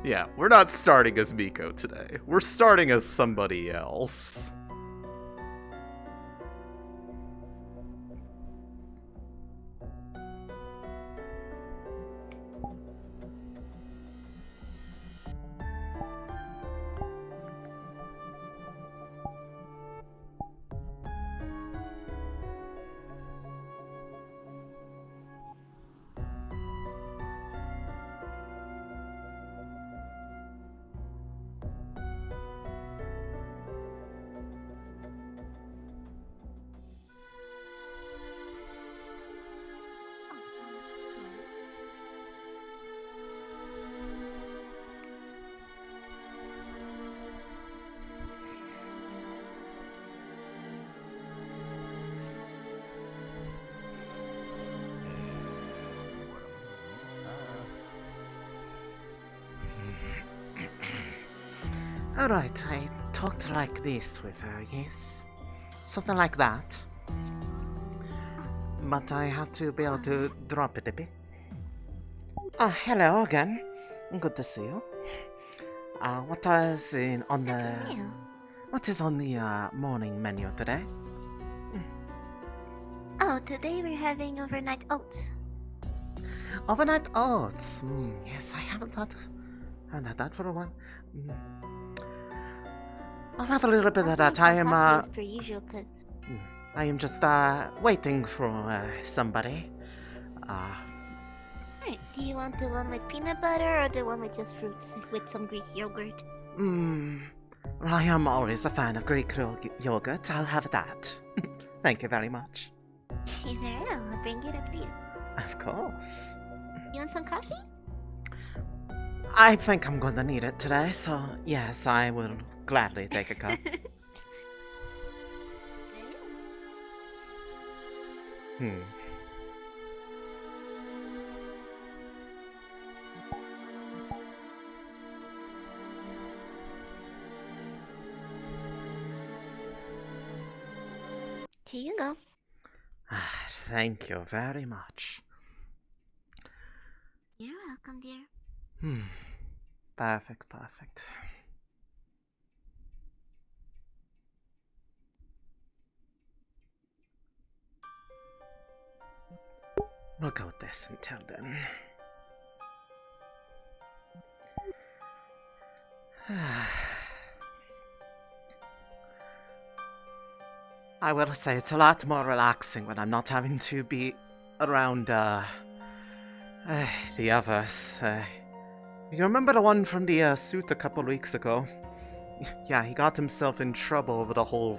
Yeah, we're not starting as Miko today. We're starting as somebody else. Alright, I talked like this with her, yes? Something like that. But I have to be able to drop it a bit. Hello again. Good to see you. What is on the morning menu today? Oh, today we're having overnight oats. Overnight oats. Yes, I haven't had that for a while. I'll have a little bit of that. I am Per usual, cause I am just waiting for somebody. Alright, do you want the one with peanut butter or the one with just fruits with some Greek yogurt? I am always a fan of Greek yogurt. I'll have that. Thank you very much. Hey there, I'll bring it up to you. Of course. You want some coffee? I think I'm gonna need it today, so yes, I will gladly take a cup. Here you go. Thank you very much. You're welcome, dear. Perfect. We'll go with this until then. I will say it's a lot more relaxing when I'm not having to be around the others. You remember the one from the suit a couple weeks ago? Yeah, he got himself in trouble over the whole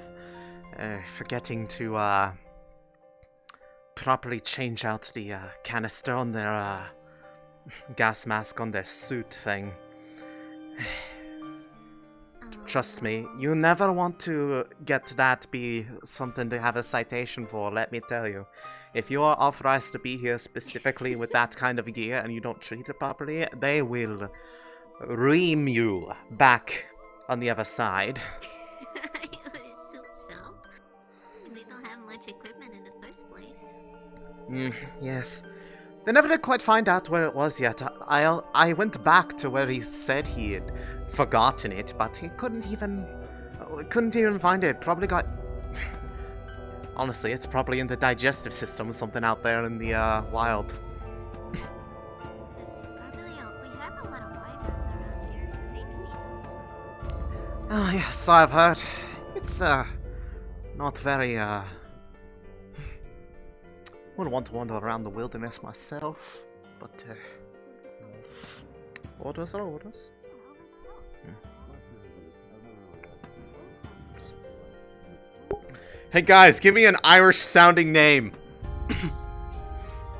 forgetting to properly change out the canister on their gas mask on their suit thing. Trust me, you never want to get that be something to have a citation for, let me tell you. If you are authorized to be here specifically with that kind of gear and you don't treat it properly, they will ream you back on the other side. It suits so. They don't have much equipment in the first place. Yes. They never did quite find out where it was yet. I went back to where he said he had forgotten it, but he couldn't even find it. Probably got... Honestly, it's probably in the digestive system or something out there in the wild. Probably, we have a lot of wyverns around here. They do eat them. Oh, yes, I've heard. It's, not very, wouldn't want to wander around the wilderness myself, but, orders are orders. Hey guys, give me an Irish-sounding name.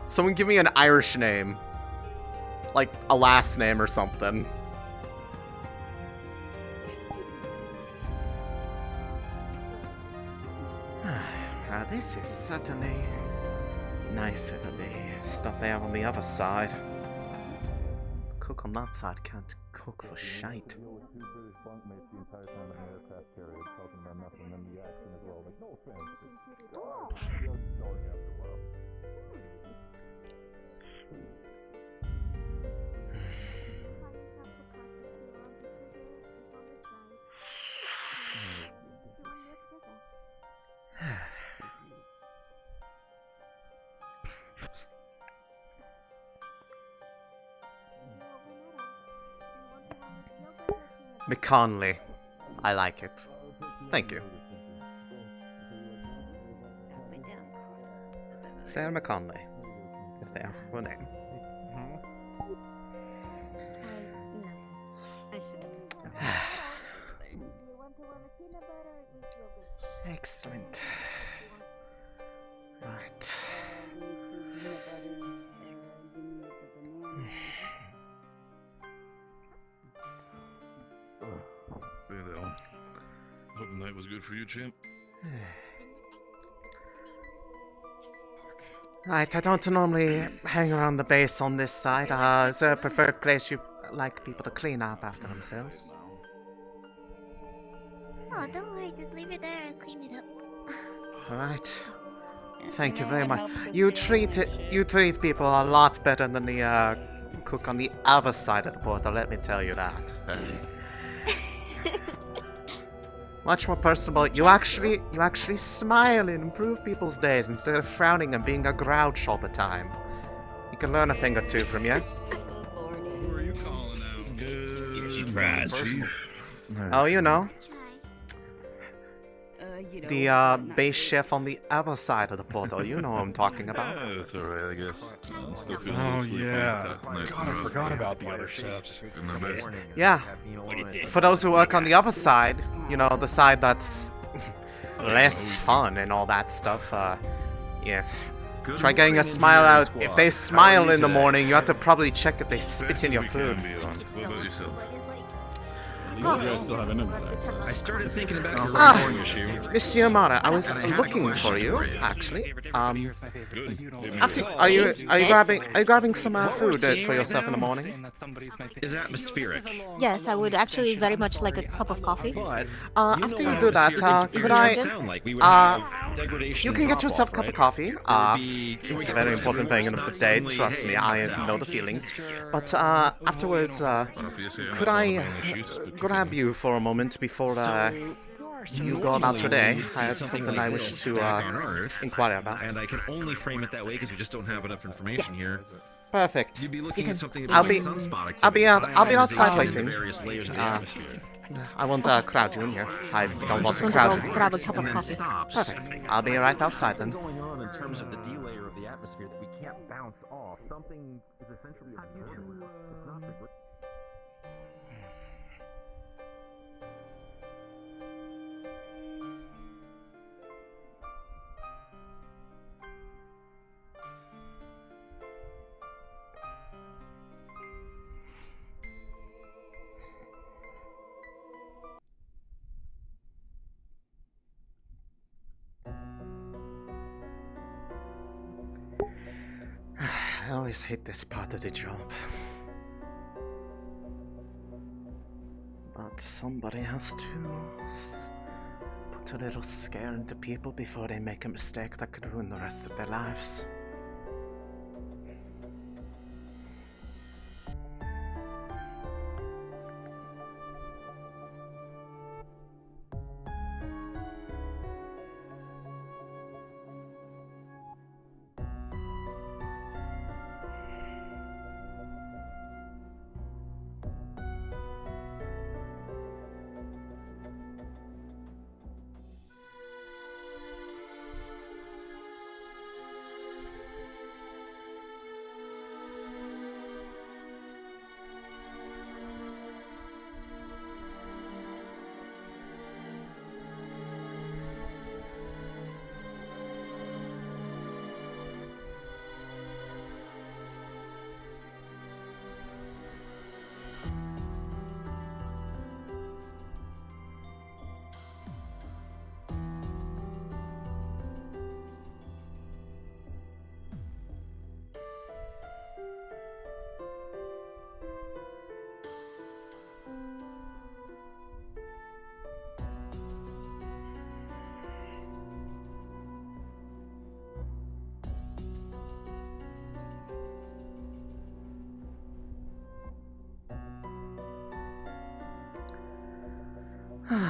Someone give me an Irish name. Like, a last name or something. This is certainly nicer than the stuff they have on the other side. Cook on that side can't cook for shite. McConley. I like it. Thank you. Sarah McConley. If they ask for a name. Excellent. Right. Hope the night was good for you, champ. Right, I don't normally hang around the base on this side. Is there a preferred place you like people to clean up after themselves? Oh, don't worry, just leave it there and clean it up. Alright. Thank you very much. You treat people a lot better than the cook on the other side of the portal, let me tell you that. Much more personable. You actually smile and improve people's days instead of frowning and being a grouch all the time. You can learn a thing or two from you. Who are you calling out? Good surprise, Chief. Oh, you know. You know, The base chef on the other side of the portal. You know what I'm talking about. Yeah, that's alright, I guess. I'm still feeling Oh asleep. yeah. Nice God, I rough. forgot about the other chefs. In the best. Yeah. For those who work on the other side, you know, the side that's less fun and all that stuff, yes. Try getting a smile out. If they smile in the morning, you have to probably check if they spit in your food. What about yourself? You guys still have internet access. I started thinking about your Ah. recording issue. Monsieur Mara, I was And I have a looking for question you, for you. actually. Good. After, are you grabbing some food for yourself in the morning? Is atmospheric. Yes, I would actually very much like a cup of coffee. But After you do that, could I? You can get yourself a cup of coffee. It's a very important thing in the day. Trust me, I know the feeling. But afterwards, could I grab you for a moment before you go about today? I have something I wish to inquire about. And I can only frame it that way because we just don't have enough information here. Perfect. You'd be looking at something I'll about be- sunspot I'll be outside ionization waiting. in the various layers of the atmosphere. I won't crowd you in here. I don't want to Just crowd want to you. go grab a cup And of then coffee. stops. Perfect. I'll be right outside then. going on in terms of the delayer of the atmosphere that we can't bounce off? Something is essentially observed. It's not the I always hate this part of the job. But somebody has to put a little scare into people before they make a mistake that could ruin the rest of their lives.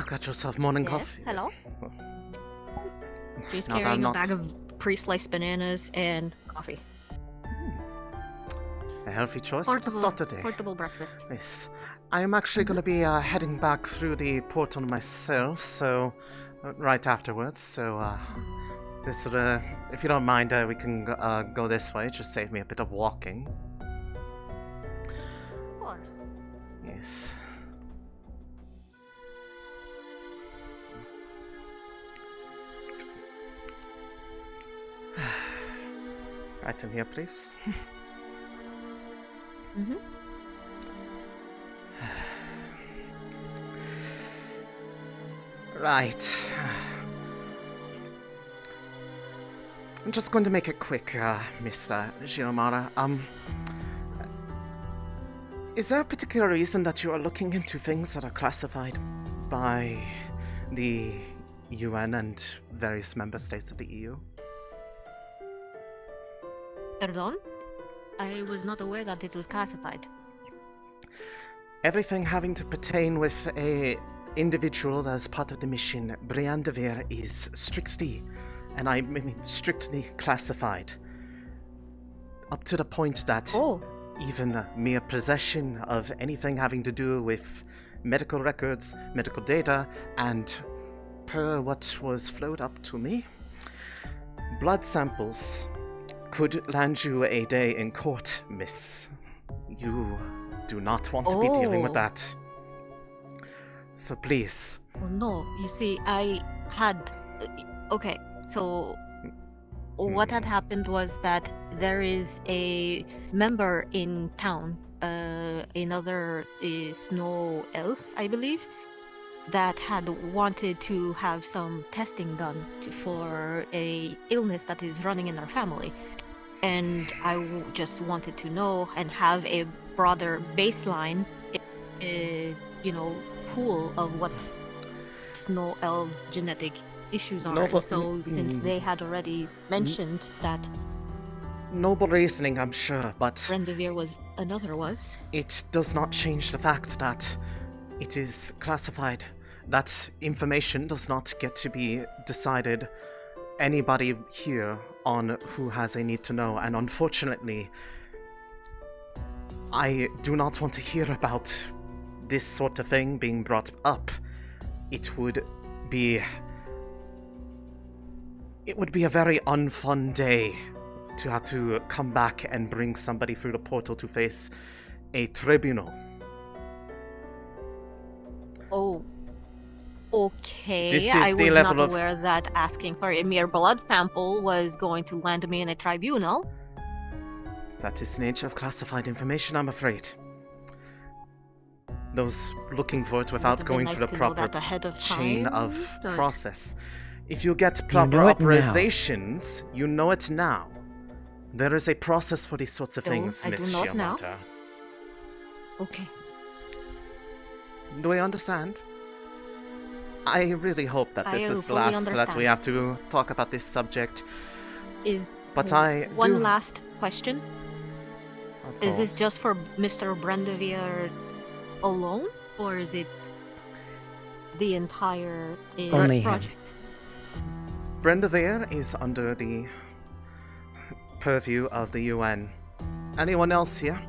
Got yourself morning Yes, coffee. hello? She's Now that carrying I'm a not- bag of pre-sliced bananas and coffee. A healthy choice for the start of the day. Portable breakfast. Yes. I am actually going to be heading back through the portal myself, so right afterwards. So this if you don't mind, we can go this way. Just save me a bit of walking. Of course. Yes. Right in here, please. Mm-hmm. Right. I'm just going to make it quick, Mr. Shinomara. Is there a particular reason that you are looking into things that are classified by the UN and various member states of the EU? Pardon? I was not aware that it was classified. Everything having to pertain with a individual that is part of the mission, Brian de Veer, is strictly, and I mean strictly classified. Up to the point that even mere possession of anything having to do with medical records, medical data, and per what was flowed up to me, blood samples could land you a day in court, miss. You do not want to be dealing with that. So please. Oh no, you see, I had... Okay, so what had happened was that there is a member in town, another snow elf, I believe, that had wanted to have some testing done for a illness that is running in our family. And I just wanted to know and have a broader baseline, pool of what snow elves' genetic issues are. Noble, and so, since they had already mentioned that noble reasoning, I'm sure, but Rendezvous was, it does not change the fact that it is classified. That information does not get to be decided anybody here on who has a need to know, and unfortunately, I do not want to hear about this sort of thing being brought up. It would be a very unfun day to have to come back and bring somebody through the portal to face a tribunal. Oh, okay. This is I the was level not of- aware that asking for a mere blood sample was going to land me in a tribunal. That is the nature of classified information, I'm afraid. Those looking for it without Would've going been through nice the to know proper that ahead of chain time, of but- process. If you get proper know it now. authorizations, you know it now. There is a process for these sorts of No, things, I do Miss not now. Shiamata. Okay. Do we understand? I really hope that I this is the fully last that we understand. have to talk about this subject. Is But I one do... last question? Of Is this course. just for Mr. Brandevier alone, or is it the entire Only him. project? Brenda there is under the purview of the UN. Anyone else here?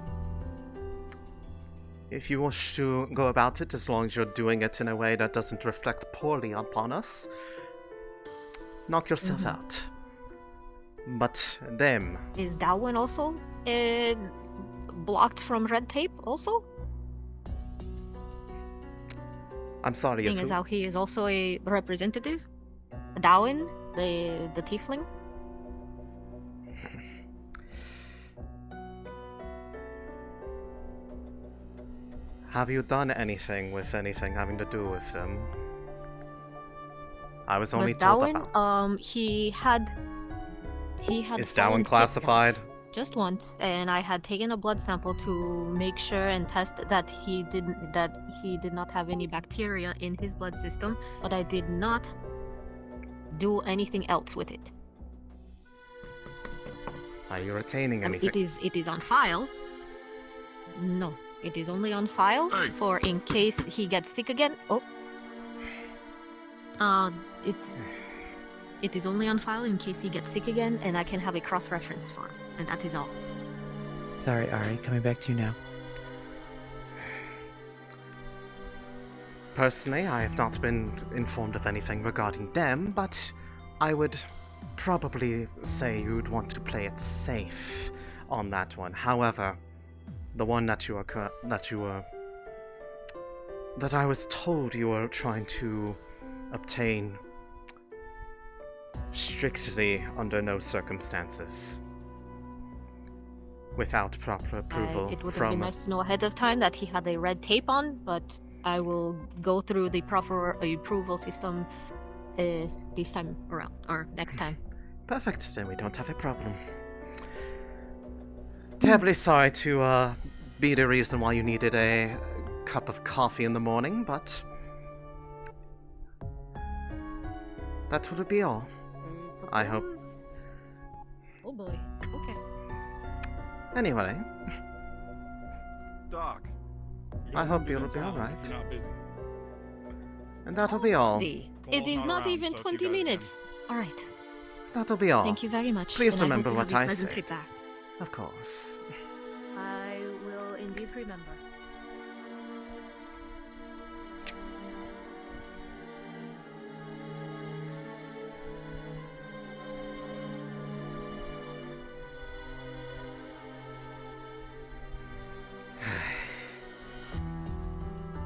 If you wish to go about it, as long as you're doing it in a way that doesn't reflect poorly upon us, knock yourself out. But them, Is Darwin also blocked from red tape also? I'm sorry, yes, Seeing as who? how he is also a representative? Darwin, the tiefling? Have you done anything with anything having to do with them? I was only With told Darwin, about... he had Is fallen Darwin sick classified? once, just once, and I had taken a blood sample to make sure and test that he did not have any bacteria in his blood system, but I did not do anything else with it. Are you retaining anything? It is on file. No, it is only on file for in case he gets sick again. Oh. It is only on file in case he gets sick again, and I can have a cross-reference for him, and that is all. Sorry, Ari. Coming back to you now. Personally, I have not been informed of anything regarding them, but I would probably say you'd want to play it safe on that one. However, the one that I was told you were trying to obtain strictly under no circumstances, without proper approval It would have from. been nice to know ahead of time that he had a red tape on, but I will go through the proper approval system this time around, or next time. Perfect, then we don't have a problem. Terribly sorry to be the reason why you needed a cup of coffee in the morning, but that would be all. I hope. Oh boy. Okay. Anyway, Doc. I hope you'll be alright. If you're not busy. And that'll be all. It is not not around, even so if you 20 guys minutes. All right. That'll be all. Thank you very much. Please and I hope remember you what have a I pleasant said. trip back. Of course. I will indeed remember.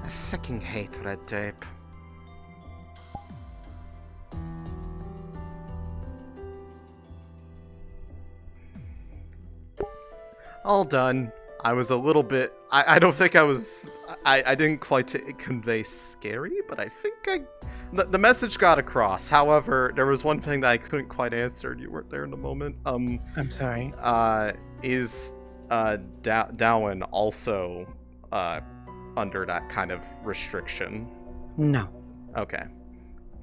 I fucking hate red tape. All done. I was a little bit. I don't think I was. I didn't quite convey scary, but I think the message got across. However, there was one thing that I couldn't quite answer, and you weren't there in the moment. I'm sorry. Is Dowen also under that kind of restriction? No. Okay.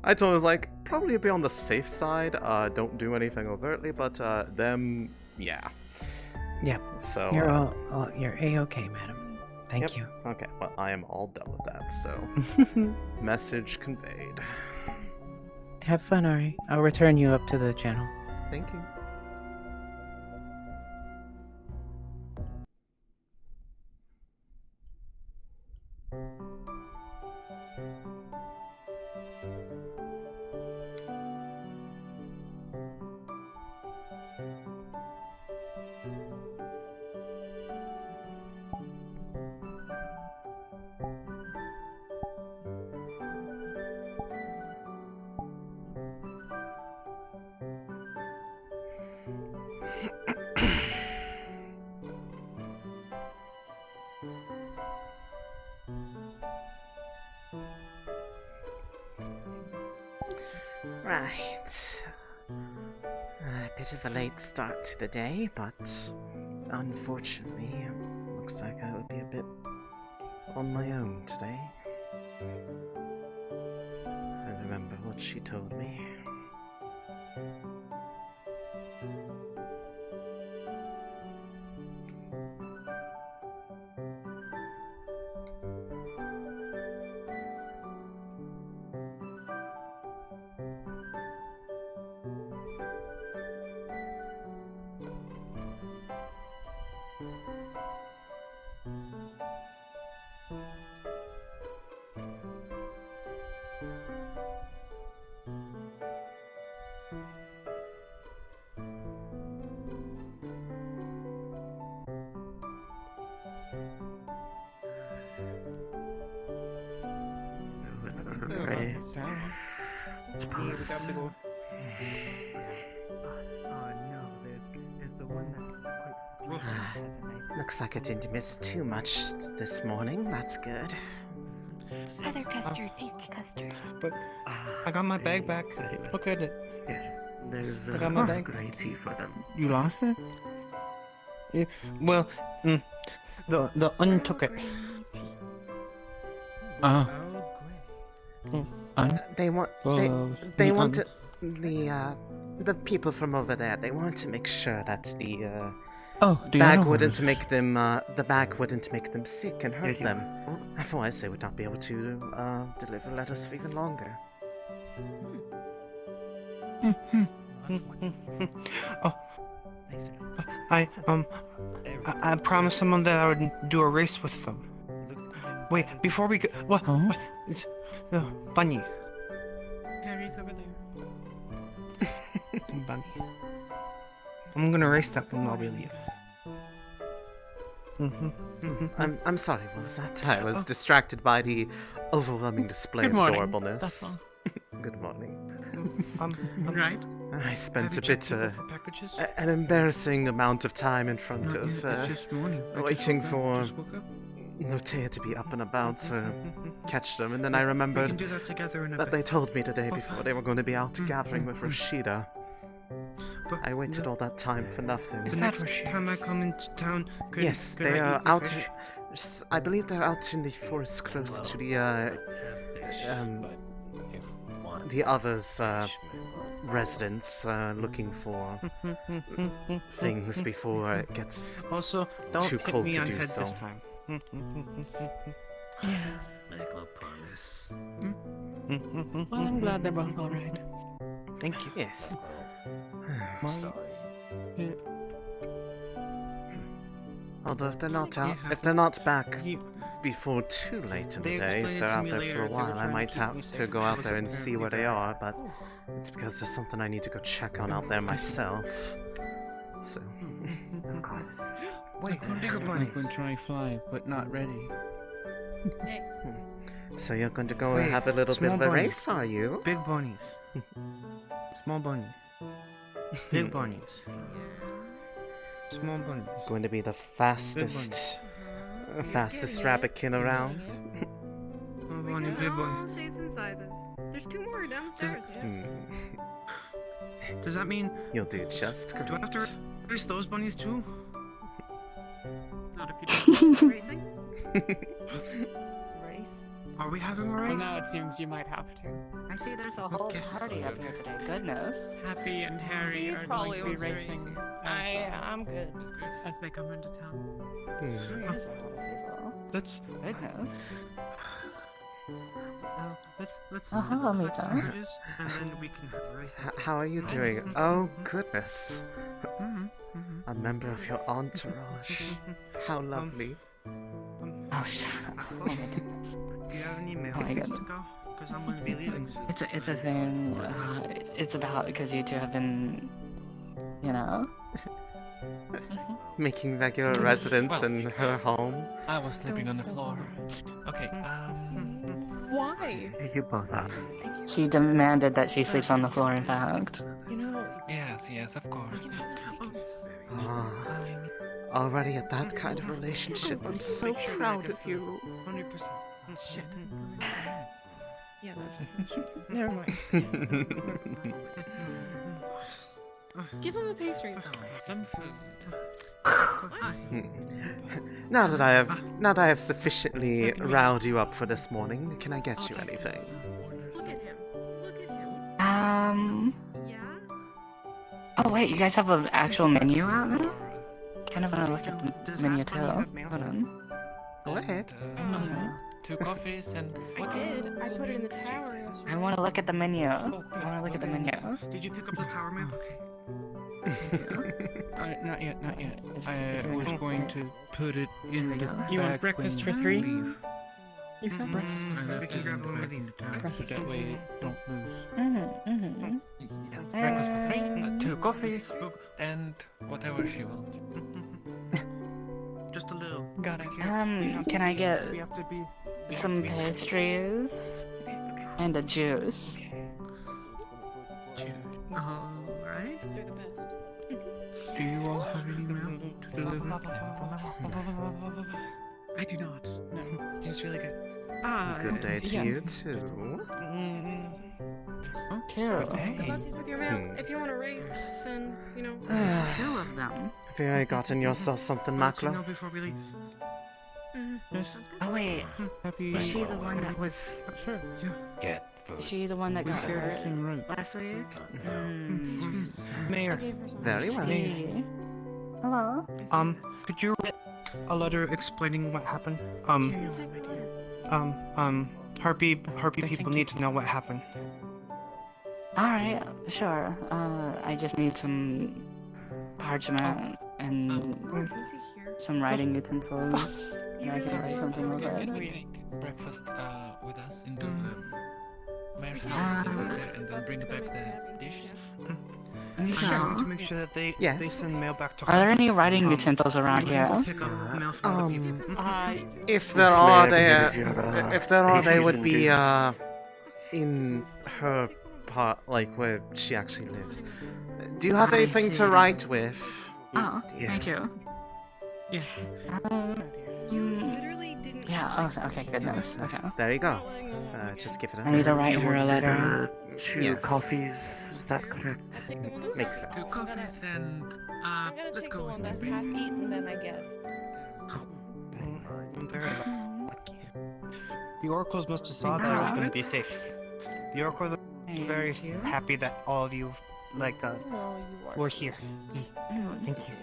I told him, I was like, probably be on the safe side. Don't do anything overtly, but them, yeah. Yeah. So You're a-okay, madam. Thank Yep. you. okay, well, I am all done with that. So message conveyed. Have fun, Ari. I'll return you up to the channel. Thank you. Right. A bit of a late start to the day, but unfortunately, looks like I will be a bit on my own today. I remember what she told me. Right. Looks like I didn't miss too much this morning. That's good. Other custard, pastry custard. But I got my bag back. Look at it. There's I got my bag. grey tea for them. You lost it? Yeah. Well, the untook it. They want they want to, the people from over there. They want to make sure that the bag wouldn't make them sick and hurt them. Otherwise, they would not be able to deliver letters for even longer. Oh, I promised someone that I would do a race with them. Wait, before we go, what? Huh? What? It's, Bunny. Harry's over there. Bunny. I'm gonna race that one while we leave. I'm sorry, what was that? I was distracted by the overwhelming display Good of morning. adorableness. That's Good morning. Right? I spent Have a you bit, checked the packages? an embarrassing amount of time in front No, of, it's just morning. I just waiting woke up, for just woke up. Notea to be up and about to catch them, and then I We can remembered do that together in a that bit. they told me the day before they were going to be out gathering with Rashida. But I waited all that time for nothing. the next time I come into town, could, Yes, could they I are eat the out. fish? I believe they're out in the forest close to the others' residence, looking for things before it gets Also, don't too hit cold me to on do head so. this time. Make a promise. Well, I'm glad they're both alright. Thank you. Yes. Well, Although if they're not out, Yeah. if they're not back You- before too late in the They day, if explained they're to out me there for later a they were while, I trying to might keep have me to safe. go I out was there and see where they apparently are, but it's because there's something I need to go check on out there myself. So, Of course. Wait, bigger bunny. Try fly, but not ready. so you're going to go and Wait, have a little bit small of a bunny. race, are you? Big bunnies. Small bunny. Big bunnies. Small bunnies. Going to be the fastest rabbitkin around. Small bunny, big bunny. All shapes and sizes. There's 2 more downstairs. Does that mean You'll do just do I have to great. race those bunnies too? Not if you don't racing. race? Are we having a Well, race? now it seems you might have to. I see there's a whole Okay. party up here today. Goodness. Happy and Harry You are probably going to be wants to racing. I'm good. As they come into town. There's a lot of people. Let's Goodness. let's Uh-huh, collect Miko. packages, and then we can have a race. How are you doing? Oh, goodness. A member of your entourage. How lovely. Oh, shut up. Oh my goodness. Do you have any mail Oh my to God. go? Because I'm going to be leaving soon. It's a thing. It's about because you two have been, you know. Making regular residence in her home. I was sleeping on the floor. Okay, Why? You both are. She demanded that she sleeps on the floor. In fact. You know, yes, of course. Ah, already at that kind of relationship. I'm so proud of you. 100%. Shit. yeah, that's never mind. Give him a pastry. Some food. Now that I have sufficiently riled you up for this morning, can I get you anything? Look at him. Look at him. Yeah? Oh wait, you guys have an actual menu out now? Kind of want to look at the menu too. Hold on. Go ahead. Uh, 2 coffees and I did. I put it in the tower. I want to look at the menu. I want to look at the menu. Did you pick up the tower mail? Okay. Not yet. It's I was going to put it in the You bag want breakfast when for you 3? leave. You said breakfast I for left We it can in grab the one bag, with you. so that way it don't lose. yes, breakfast for 3, 2 coffees, and whatever she wants. Just a little. Got it. Can I get We have to be. some pastries and a juice? Alright. They're the best. Do you all have any mail to deliver? I do not. No. It's really good. Good day to you too. Two. Good luck with your mail. If you want to race, and you know. There's 2 of them. Have you already gotten yourself something, Let you know Makla? before we leave. Yes. Sounds good. Oh wait, Happy. was she the one that was? Sure. Yeah. Get food. Is she the one that We got said hurt everything right. last week? I Mayor, gave her some. Very well. Hey. Hello. could you write a letter explaining what happened? Harpy people need to know what happened. Alright, sure. I just need some parchment and some writing utensils. Yeah, I can write something with it. Can we take breakfast with us into the mayor's house and then bring back the dishes? I'm going to make sure that they send mail back to Are there any writing utensils around here? If there are, they would be in her part, like where she actually lives. Do you have anything to write with? Oh, thank you. Yes. Yeah, okay, goodness. Okay. There you go. Just give it a I need to write her a letter. 2 coffees, is that correct? Makes sense. 2 coffees and let's go with the half eaten then, I guess. I'm very lucky. The oracles must have saw that I was going to be safe. The oracles are very happy that all of you, were here. Thank you.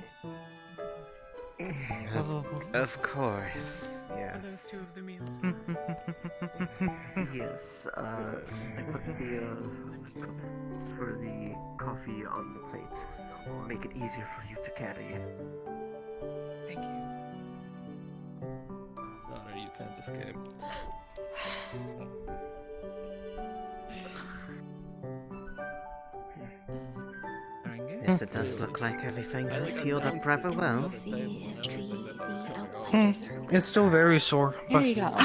Of course, yes. Yes, I put the for the coffee on the plates. Make it easier for you to carry. Thank you. Daughter, you can't escape. Yes, it does look like everything has healed up rather well. It's still very sore, but... Here you go.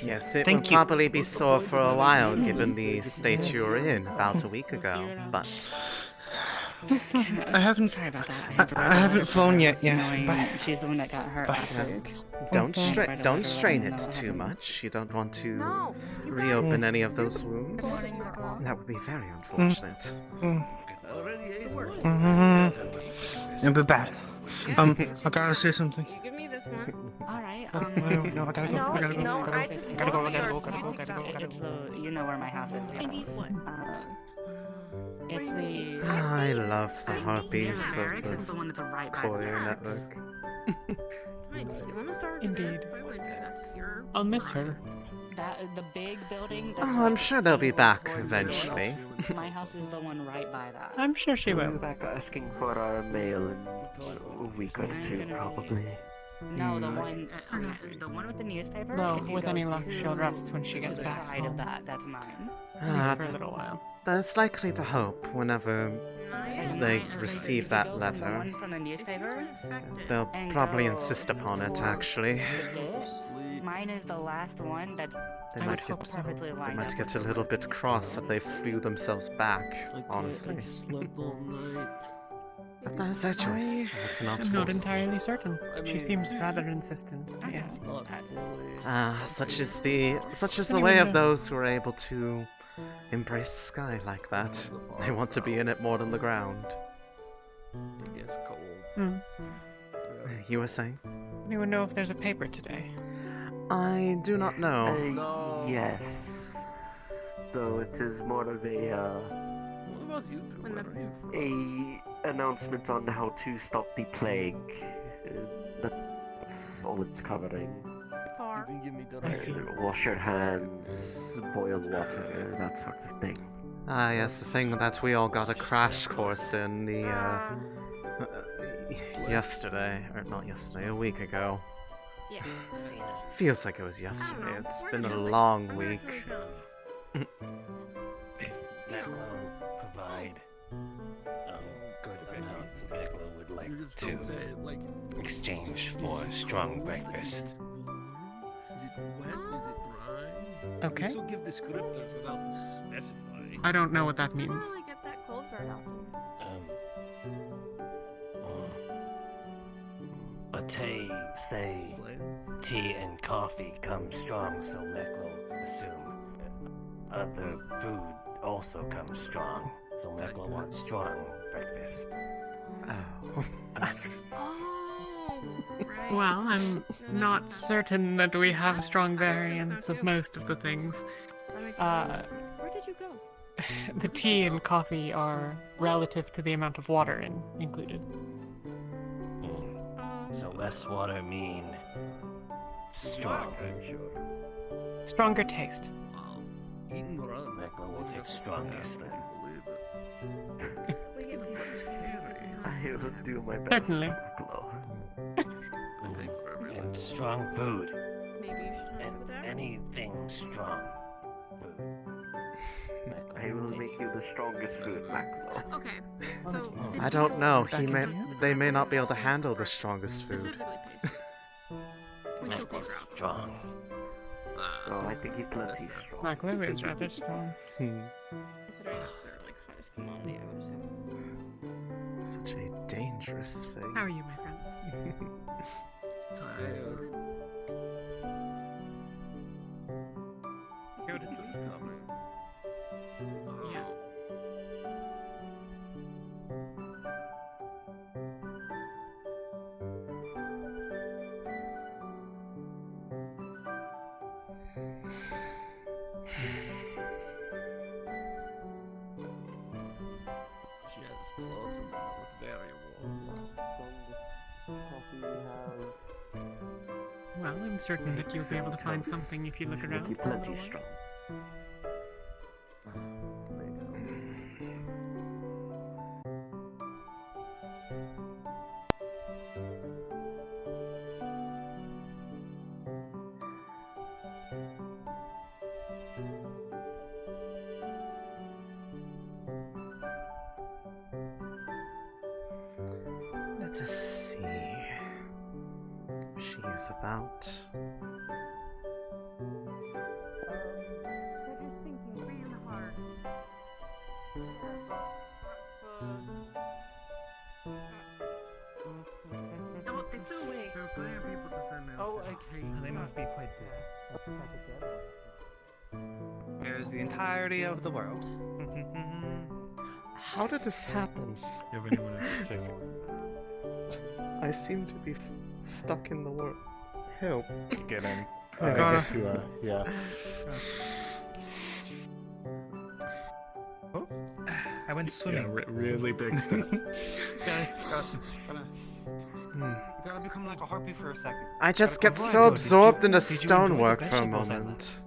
Yes, it will probably be sore for a while, given the state you were in about a week ago, but... I haven't... Sorry about that. I haven't flown yet, She's the one that got hurt last week. Don't strain it too much. You don't want to reopen any of those wounds. That would be very unfortunate. It'll be bad. I gotta say something. Give me this one. Alright, No, I gotta go. You know where my house is. I need one. It's the... I love the harpies of It's the one that's right by Courier that. network. Indeed. I'll miss her. The big building. Oh, I'm sure they'll be back eventually. My house is the one right by that. I'm sure she We'll will. be back asking for our mail in a week or 2, probably. No, the one. The one with the newspaper. No, with any luck, she'll rest when she gets back Side of home. that's mine. For a little while. There's likely to hope whenever they receive that letter. The one from the newspaper. They'll probably insist upon it, actually. Mine is the last one that They might get a little bit cross that they flew themselves back, honestly. But that is their choice. I cannot I'm not force it. entirely certain. She seems rather insistent. Yes. Such is the way of those who are able to embrace the sky like that. They want to be in it more than the ground. It gets cold. You were saying? Anyone know if there's a paper today? I do not know. Yes. Though it is more of What about you two? Where are you from? a announcement on how to stop the plague. That's all it's covering. You can give me the Wash your hands, boil water, that sort of thing. Ah, yes, the thing that we all got a crash course in the, yesterday, or not yesterday, a week ago. Yeah. Feels like it was yesterday. It's been a long week. If Miko provide good amount, Miko would like You just don't say it like... exchange for a strong breakfast. Is it wet? Is it dry? Okay. You still give descriptors without specifying. I don't know what that means. Probably get that cold burn out. Say tea and coffee come strong, so Meklo assume other food also comes strong. So Meklo wants strong breakfast. Oh. Right. Well, I'm not certain that we have a strong variance of most of the things. That makes Where did you go? The tea and coffee are relative to the amount of water included. So less water mean strong. Stronger taste. Meklo will take strongest then. We get I will do my best. Certainly. Meklo. wants strong food. Maybe you should head for the tavern. Anything strong food. I will make you the strongest food, Maclo. Okay, so I don't know. They may not be able to handle the strongest food. specifically pastries. We still call out. Strong. Oh, I think he plenty strong. Maclo is rather strong. Considering that's their like highest commodity, I would assume. Such a dangerous thing. How are you, my friends? Tired. Go to sleep, comrade. Yes. She has clothes and look very warm. Well, I'm certain that you'll be able to find something if you look around. He plenty strong. Let us see. She is about. Oh, okay. They must be quite big. There's the entirety of the world. How did this happen? You have anyone else take it? I seem to be stuck in the world. Help. Get in. I gotta- get to, yeah. Oh, I went swimming. Yeah, really big step. You gotta become like a harpy for a second. I just Gotta get come so on. absorbed into Did you enjoy the stonework for a vegetables I left? moment.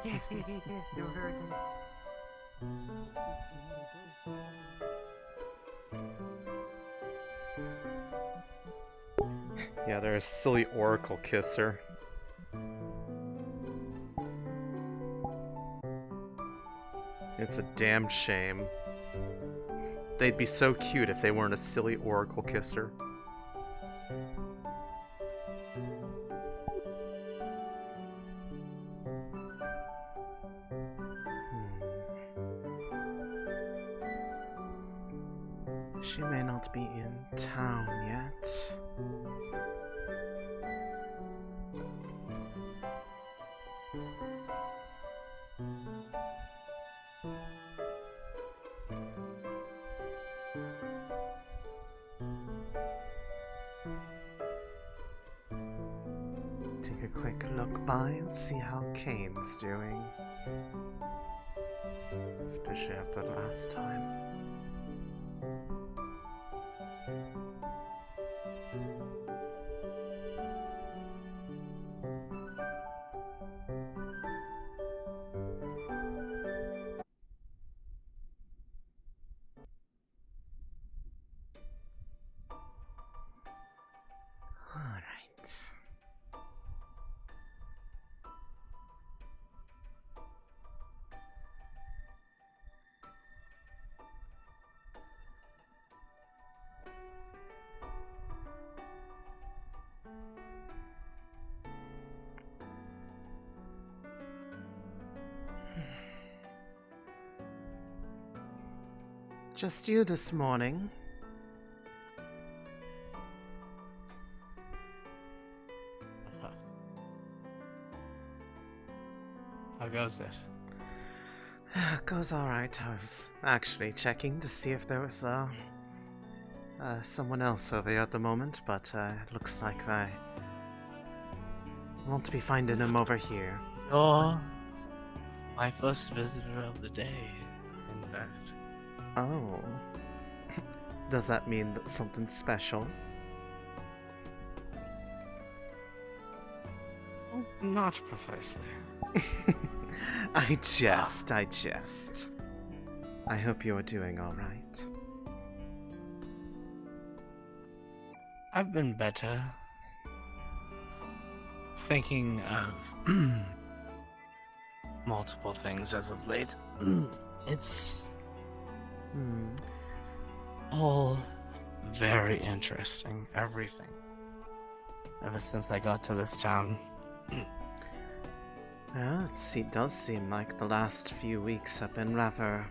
Yes, they were very good. Yeah, they're a silly oracle kisser. It's a damn shame. They'd be so cute if they weren't a silly oracle kisser. She may not be in town yet. Take a quick look by and see how Kane's doing. Especially after last time. Alright. Just you this morning? How goes it? Goes alright. I was actually checking to see if there was someone else over here at the moment, but looks like I won't be finding him over here. You're my first visitor of the day, in fact. Oh. Does that mean that something special? Not precisely. I jest. I hope you are doing alright. I've been better. thinking of multiple things as of late. It's all very interesting. Everything. Ever since I got to this town. Well, it does seem like the last few weeks have been rather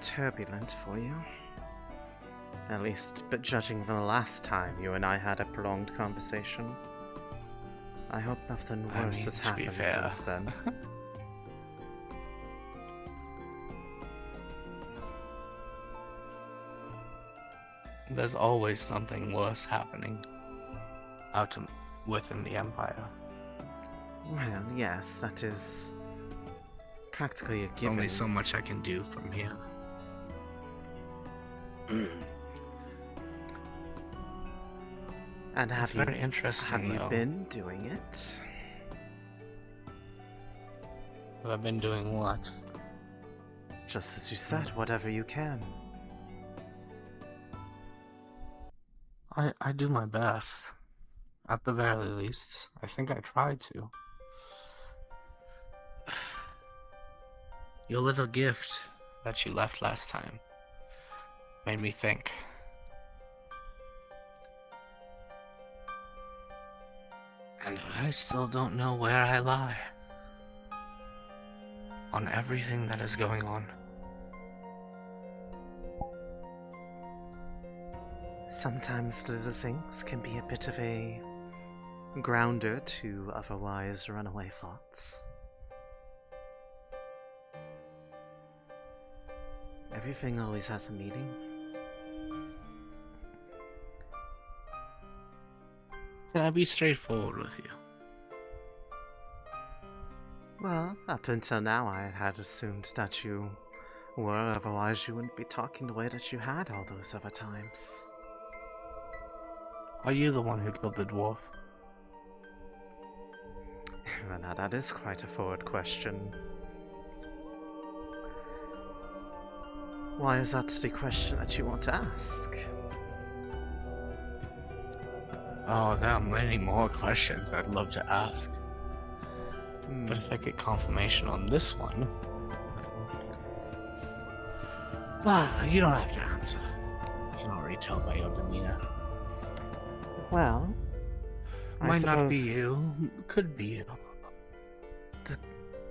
turbulent for you. At least, but judging from the last time you and I had a prolonged conversation. I hope nothing worse has happened since then. There's always something worse happening within the Empire. Well, yes, that is practically a given. Only so much I can do from here. And have very interesting, have you though. been doing it? Have I been doing what? Just as you said, whatever you can. I do my best. At the very least. I think I tried to. Your little gift that you left last time made me think. And I still don't know where I lie on everything that is going on. Sometimes little things can be a bit of a grounder to otherwise runaway thoughts. Everything always has a meaning. Can I be straightforward with you? Well, up until now I had assumed that you were, otherwise you wouldn't be talking the way that you had all those other times. Are you the one who killed the dwarf? Well, now that is quite a forward question. Why is that the question that you want to ask? Oh, there are many more questions I'd love to ask. But if I get confirmation on this one... Well, you don't have to answer. I can already tell by your demeanor. Well, I Might not be suppose you. Could be you.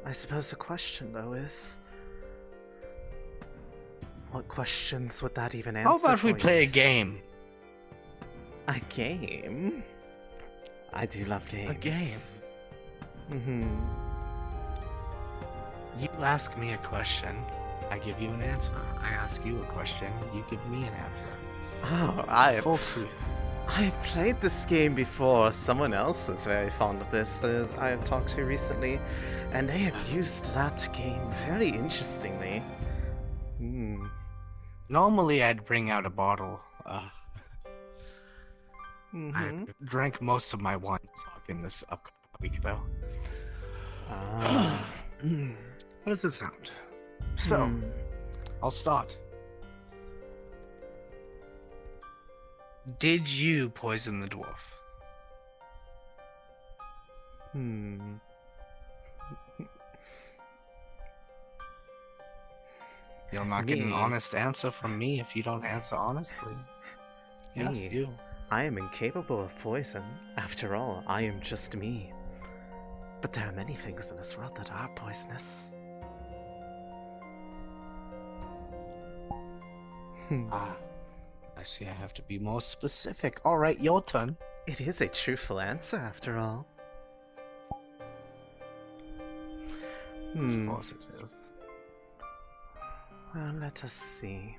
I suppose the question, though, is... What questions would that even answer? How about for we you? play a game? A game? I do love games. A game. Mm-hmm. You ask me a question, I give you an answer. I ask you a question, you give me an answer. Oh, Full truth. I played this game before. Someone else is very fond of this that I have talked to recently, and they have used that game very interestingly. Normally I'd bring out a bottle. I Mhm. drank most of my wine stock in this upcoming week, though. Ah. How does it sound? So, I'll start. Did you poison the dwarf? You'll not get an Me? honest answer from me if you don't answer honestly. Yes, Me? you. I am incapable of poison. After all, I am just me. But there are many things in this world that are poisonous. I see I have to be more specific. Alright, your turn. It is a truthful answer, after all. Of course it is. Well, let us see.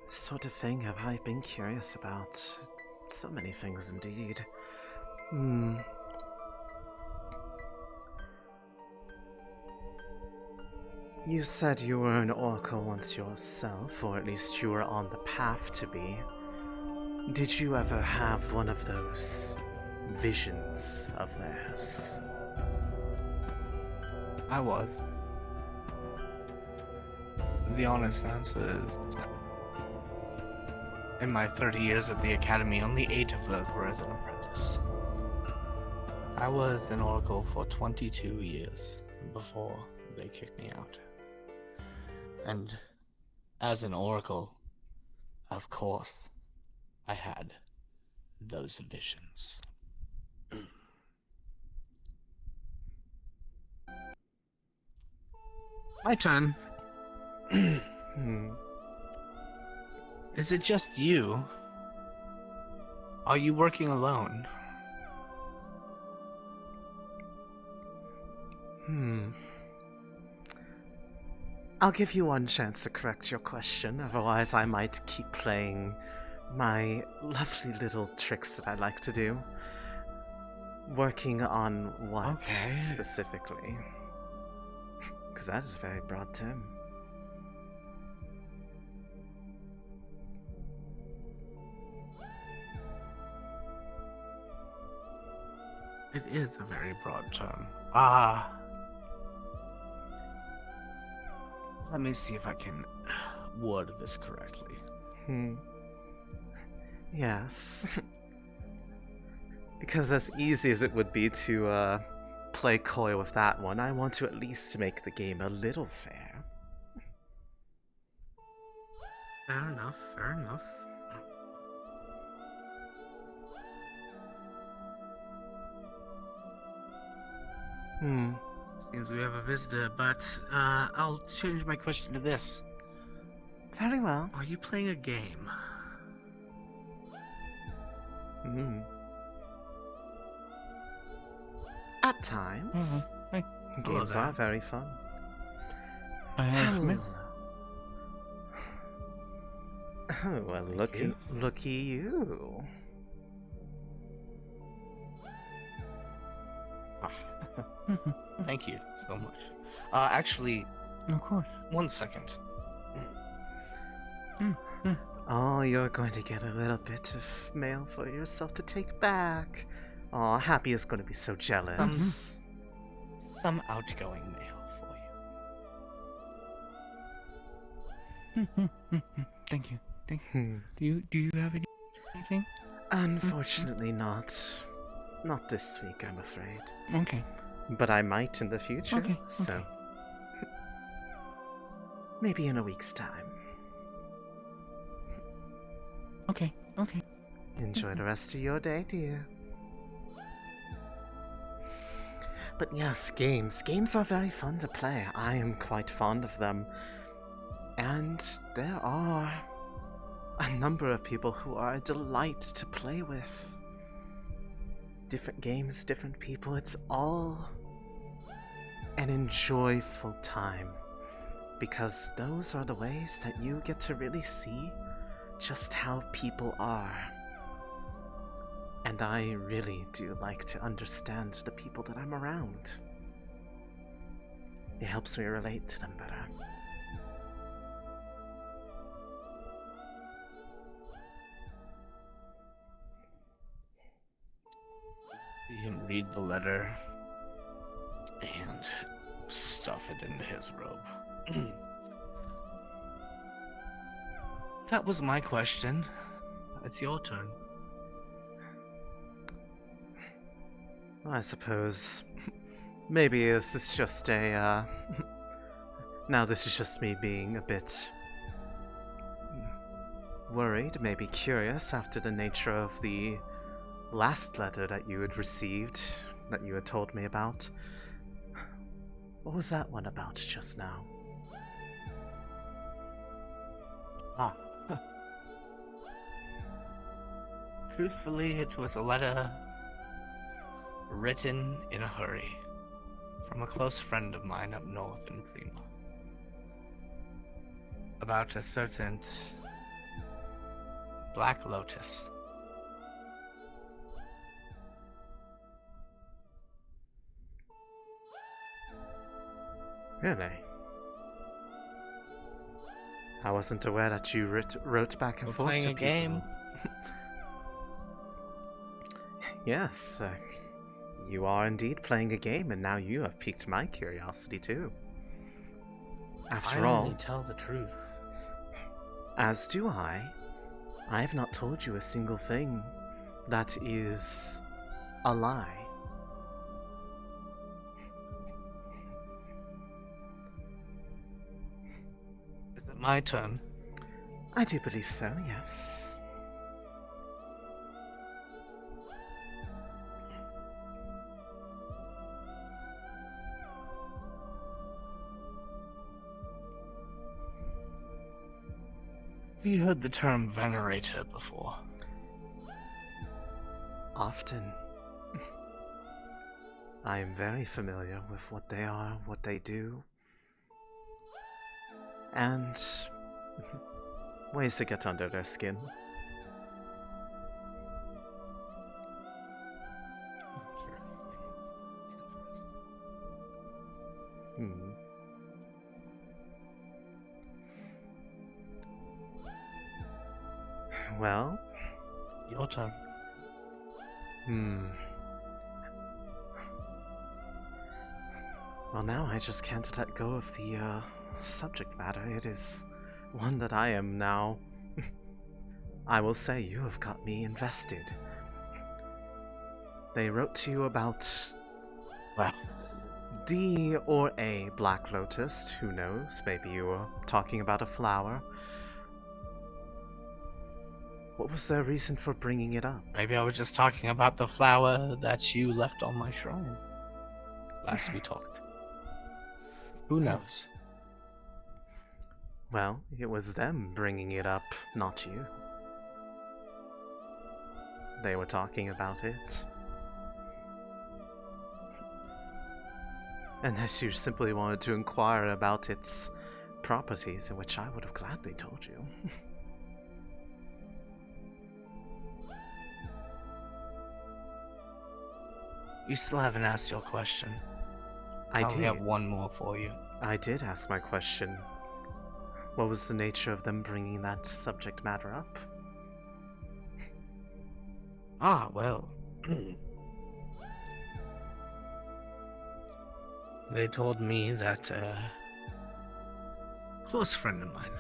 Sort of thing have I been curious about. So many things indeed. You said you were an oracle once yourself, or at least you were on the path to be. Did you ever have one of those visions of theirs? I was. The honest answer is in my 30 years at the academy, only 8 of those were as an apprentice. I was an oracle for 22 years before they kicked me out. And as an oracle, of course, I had those visions. My turn. Is it just you? Are you working alone? I'll give you one chance to correct your question, otherwise I might keep playing my lovely little tricks that I like to do. Working on what specifically? Because that is a very broad term. It is a very broad term. Let me see if I can word this correctly. Yes. Because as easy as it would be to play coy with that one, I want to at least make the game a little fair. Fair enough, fair enough. Seems we have a visitor, but I'll change my question to this. Very well. Are you playing a game? At times. Games are very fun. I Oh, well, looky you. Thank you so much. Actually, of course. 1 second. Oh, you're going to get a little bit of mail for yourself to take back. Oh, Happy is going to be so jealous. Some outgoing mail for you. Thank you. Thank you. Do you have anything? Unfortunately not. Not this week, I'm afraid. Okay. But I might in the future, okay. So... maybe in a week's time. Okay. Enjoy the rest of your day, dear. But yes, games. Games are very fun to play. I am quite fond of them. And there are a number of people who are a delight to play with. Different games, different people. It's all an enjoyable time. Because those are the ways that you get to really see just how people are. And I really do like to understand the people that I'm around. It helps me relate to them better. See him read the letter and stuff it into his robe. That was my question. It's your turn. I suppose maybe this is just a, now this is just me being a bit worried, maybe curious after the nature of the last letter that you had received, that you had told me about. What was that one about just now? Truthfully, it was a letter written in a hurry from a close friend of mine up north in Prima about a certain Black Lotus. Really? I wasn't aware that you wrote back and We're forth playing to a people. game. Yes, you are indeed playing a game, and now you have piqued my curiosity too. After I all, only tell the truth. as do I. I have not told you a single thing that is a lie. Is it my turn? I do believe so, yes. Have you heard the term venerator before? Often. I am very familiar with what they are, what they do, and ways to get under their skin. Well? Your turn. Well, now I just can't let go of the, subject matter. It is one that I am now... I will say you have got me invested. They wrote to you about... Well... D or a Black Lotus, who knows? Maybe you were talking about a flower. What was their reason for bringing it up? Maybe I was just talking about the flower that you left on my shrine last we talked. Who knows? Well, it was them bringing it up, not you. They were talking about it. Unless you simply wanted to inquire about its properties, in which I would have gladly told you. You still haven't asked your question. I did. only have one more for you. I did ask my question. What was the nature of them bringing that subject matter up? Ah, well. They told me that a close friend of mine,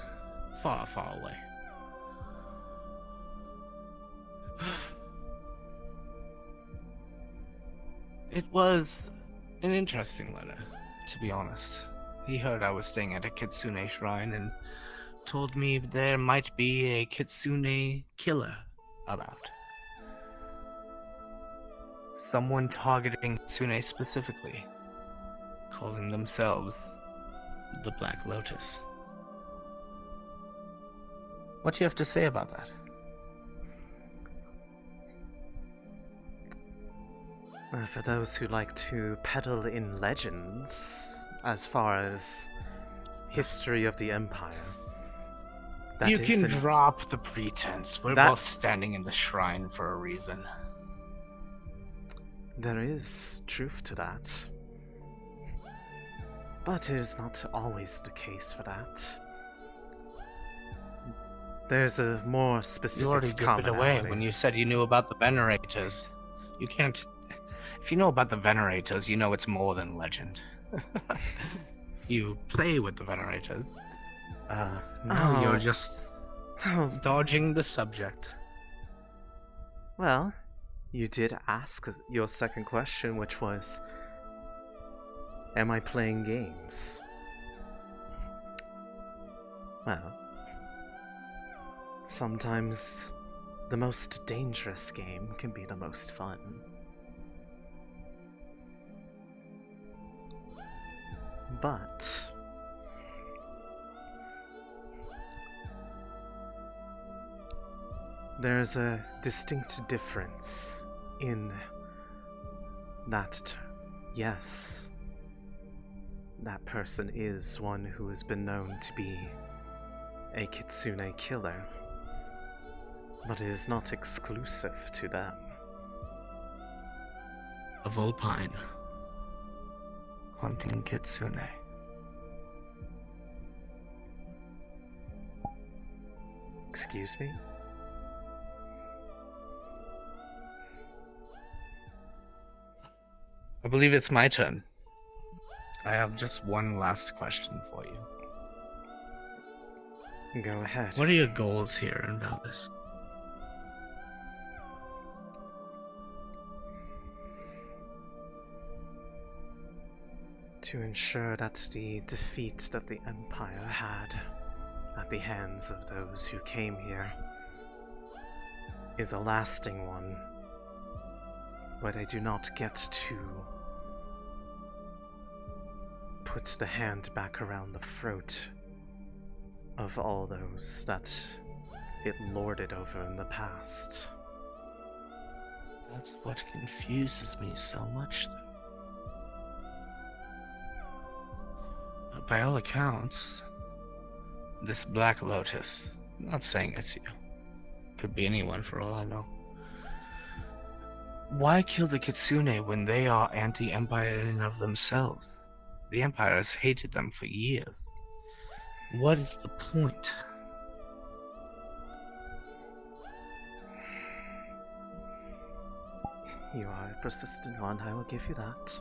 far, far away, it was an interesting letter, to be honest. He heard I was staying at a Kitsune shrine and told me there might be a Kitsune killer about. Someone targeting Kitsune specifically, calling themselves the Black Lotus. What do you have to say about that? Well, for those who like to peddle in legends, as far as history of the Empire, that you is can drop the pretense. We're both standing in the shrine for a reason. There is truth to that. But it is not always the case for that. There's a more specific You already gave it away when you said you knew about the Venerators. You can't... If you know about the Venerators, you know it's more than legend. You play with the Venerators. Now you're just dodging the subject. Well, you did ask your second question, which was, am I playing games? Well, sometimes the most dangerous game can be the most fun. But there's a distinct difference in that, yes, that person is one who has been known to be a Kitsune killer, but it is not exclusive to them. A Vulpine. Hunting Kitsune. Excuse me? I believe it's my turn. I have just one last question for you. Go ahead. What are your goals here in Valdis? To ensure that the defeat that the Empire had at the hands of those who came here is a lasting one, where they do not get to put the hand back around the throat of all those that it lorded over in the past. That's what confuses me so much, though. By all accounts, this Black Lotus, I'm not saying it's you, could be anyone for all I know. Why kill the Kitsune when they are anti-Empire in and of themselves? The Empire has hated them for years. What is the point? You are a persistent one, I will give you that.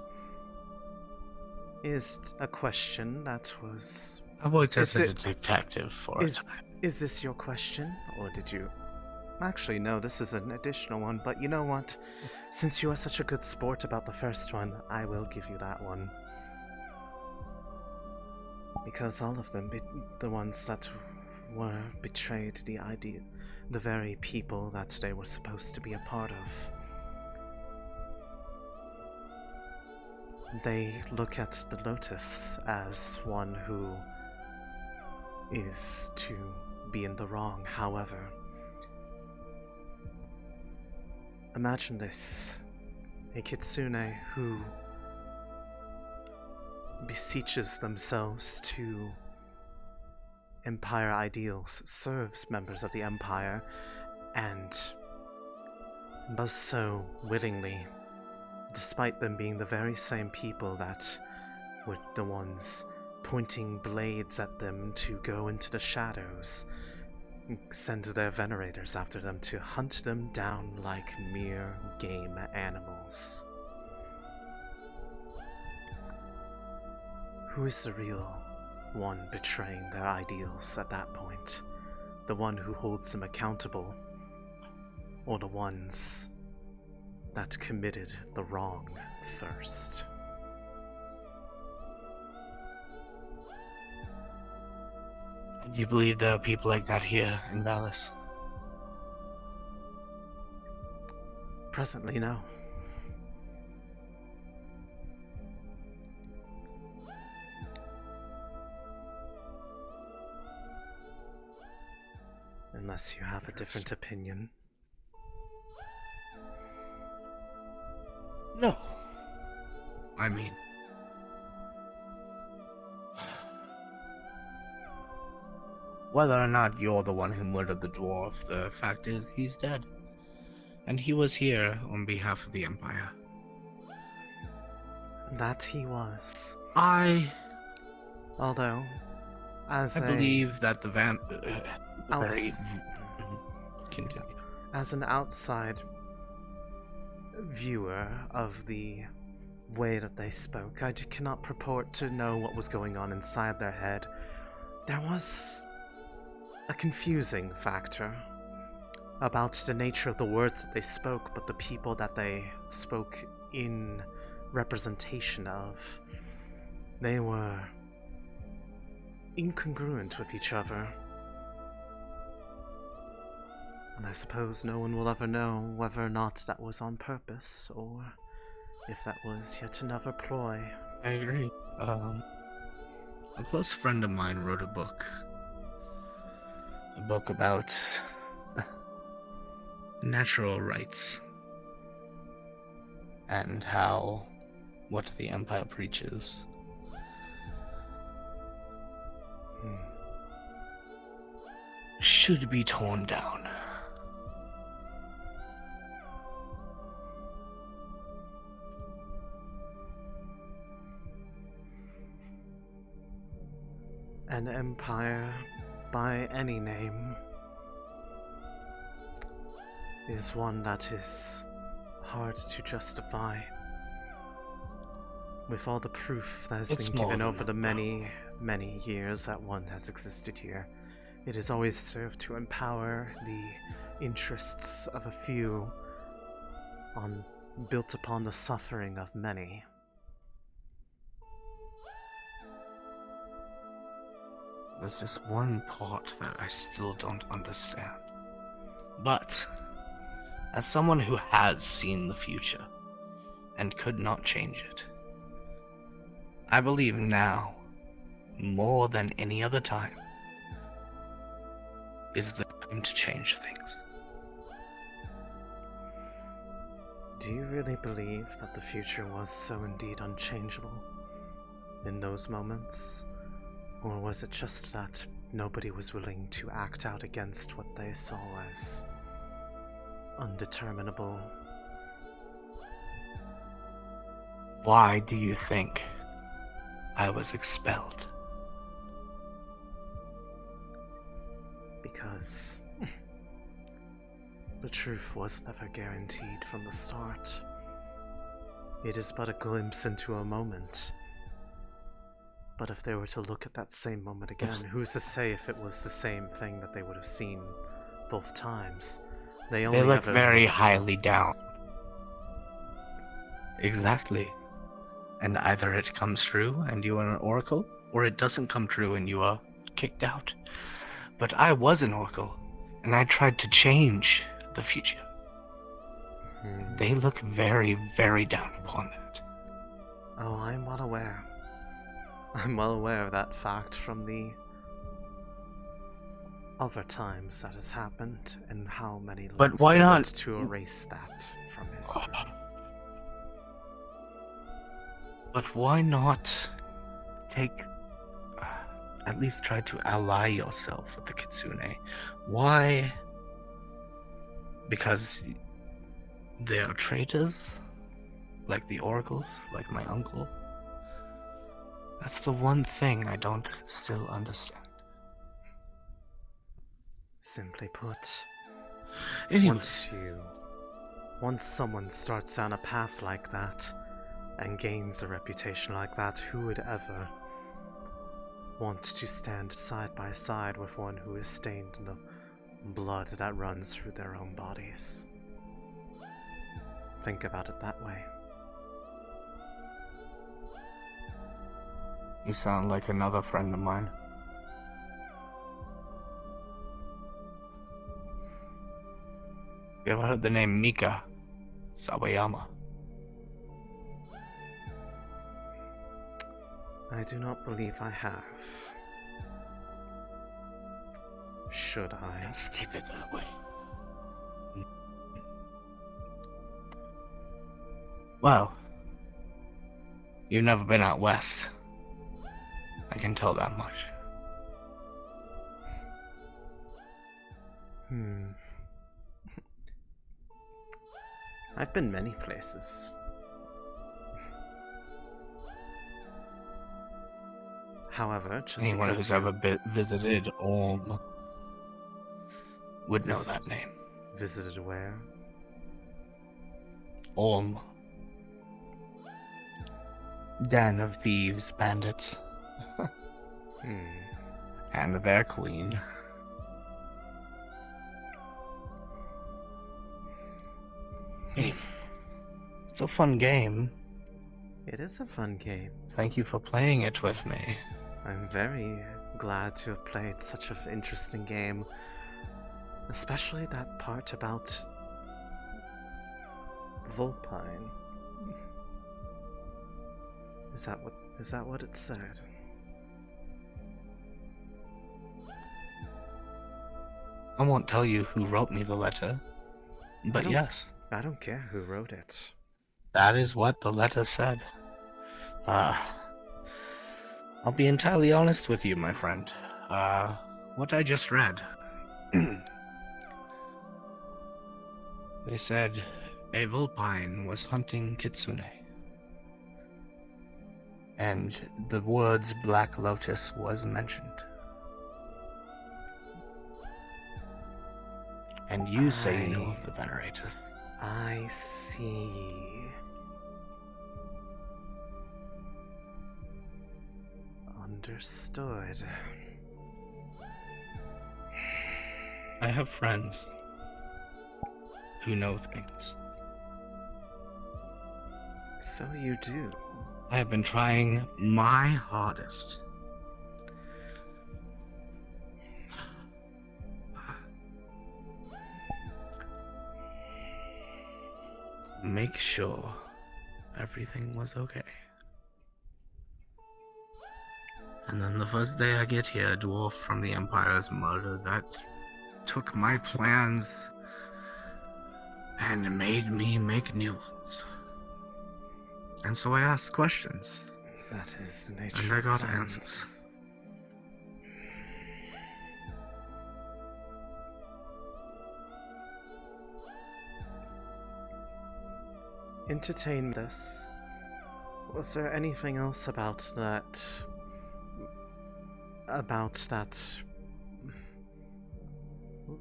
Is a question that was... I worked as a detective for a time. Is this your question, or did you... Actually, no, this is an additional one, but you know what? Since you are such a good sport about the first one, I will give you that one. Because all of them, the ones that were betrayed the very people that they were supposed to be a part of. They look at the Lotus as one who is to be in the wrong. However, imagine this: a Kitsune who beseeches themselves to Empire ideals, serves members of the Empire, and does so willingly, despite them being the very same people that were the ones pointing blades at them to go into the shadows, send their venerators after them to hunt them down like mere game animals. Who is the real one betraying their ideals at that point? The one who holds them accountable, or the ones that committed the wrong first? Do you believe there are people like that here in Valis? Presently, no. Unless you have a different opinion. No. I mean... whether or not you're the one who murdered the dwarf, the fact is he's dead. And he was here on behalf of the Empire. That he was. Although, I believe that continue. As an outside viewer of the way that they spoke, I cannot purport to know what was going on inside their head. There was a confusing factor about the nature of the words that they spoke, but the people that they spoke in representation of, they were incongruent with each other. And I suppose no one will ever know whether or not that was on purpose, or if that was yet another ploy. I agree. A close friend of mine wrote a book about natural rights and how what the Empire preaches should be torn down. An empire, by any name, is one that is hard to justify. With all the proof that has been given over the many, many years that one has existed here, it has always served to empower the interests of a few, built upon the suffering of many. There's just one part that I still don't understand. But, as someone who has seen the future, and could not change it, I believe now, more than any other time, is the time to change things. Do you really believe that the future was so indeed unchangeable in those moments? Or was it just that nobody was willing to act out against what they saw as undeterminable? Why do you think I was expelled? Because the truth was never guaranteed from the start. It is but a glimpse into a moment. But if they were to look at that same moment again, who's to say if it was the same thing that they would have seen both times? They look very highly down. Exactly. And either it comes true and you are an oracle, or it doesn't come true and you are kicked out. But I was an oracle, and I tried to change the future. They look very, very down upon that. Oh, I'm well aware. I'm well aware of that fact from the other times that has happened and how many But lives why it not went to erase that from history. But why not take, at least try to ally yourself with the Kitsune? Why? Because they are traitors? Like the oracles? Like my uncle? That's the one thing I don't still understand. Simply put, Anyway. once someone starts down a path like that, and gains a reputation like that, who would ever want to stand side by side with one who is stained in the blood that runs through their own bodies? Think about it that way. You sound like another friend of mine. You ever heard the name Mika Sawayama? I do not believe I have. Should I? Let's keep it that way. Well, you've never been out west. I can tell that much. I've been many places. However, just anyone because who's ever visited Ulm would know that name. Visited where? Ulm. Den of thieves, bandits. And their queen. Anyway, it's a fun game. It is a fun game. Thank you for playing it with me. I'm very glad to have played such an interesting game. Especially that part about Vulpine. Is that what it said? I won't tell you who wrote me the letter, but yes. I don't care who wrote it. That is what the letter said. I'll be entirely honest with you, my friend. What I just read. They said a Vulpine was hunting Kitsune. And the words Black Lotus was mentioned. And you say you know of the Venerators. I see. Understood. I have friends who know things. So you do. I have been trying my hardest make sure everything was okay. And then the first day I get here, a dwarf from the Empire is murdered. That took my plans and made me make new ones. And so I asked questions. That is the nature and I got of plans. answers. Entertain us. Was there anything else about that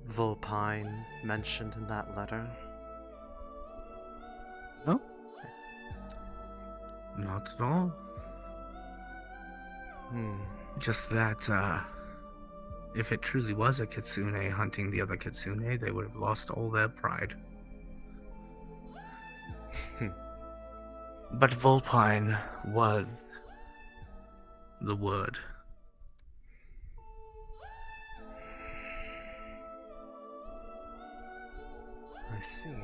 Vulpine mentioned in that letter? No. Not at all. Just that, if it truly was a kitsune hunting the other kitsune, they would have lost all their pride. But Vulpine was the word. I see.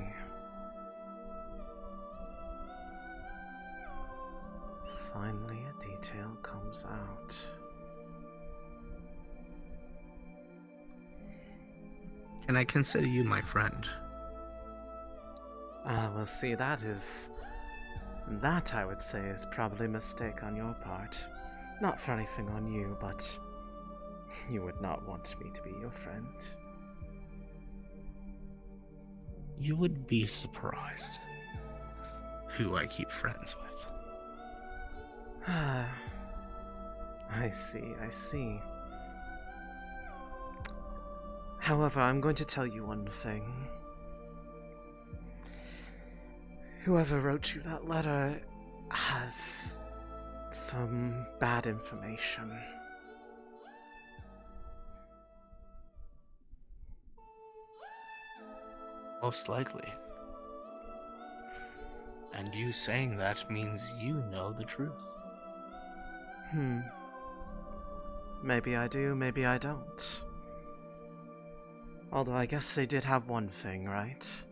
Finally, a detail comes out. Can I consider you my friend? Well, see, that I would say is probably a mistake on your part. Not for anything on you, but you would not want me to be your friend. You would be surprised who I keep friends with. I see. However, I'm going to tell you one thing. Whoever wrote you that letter has some bad information. Most likely. And you saying that means you know the truth. Maybe I do, maybe I don't. Although I guess they did have one thing, right?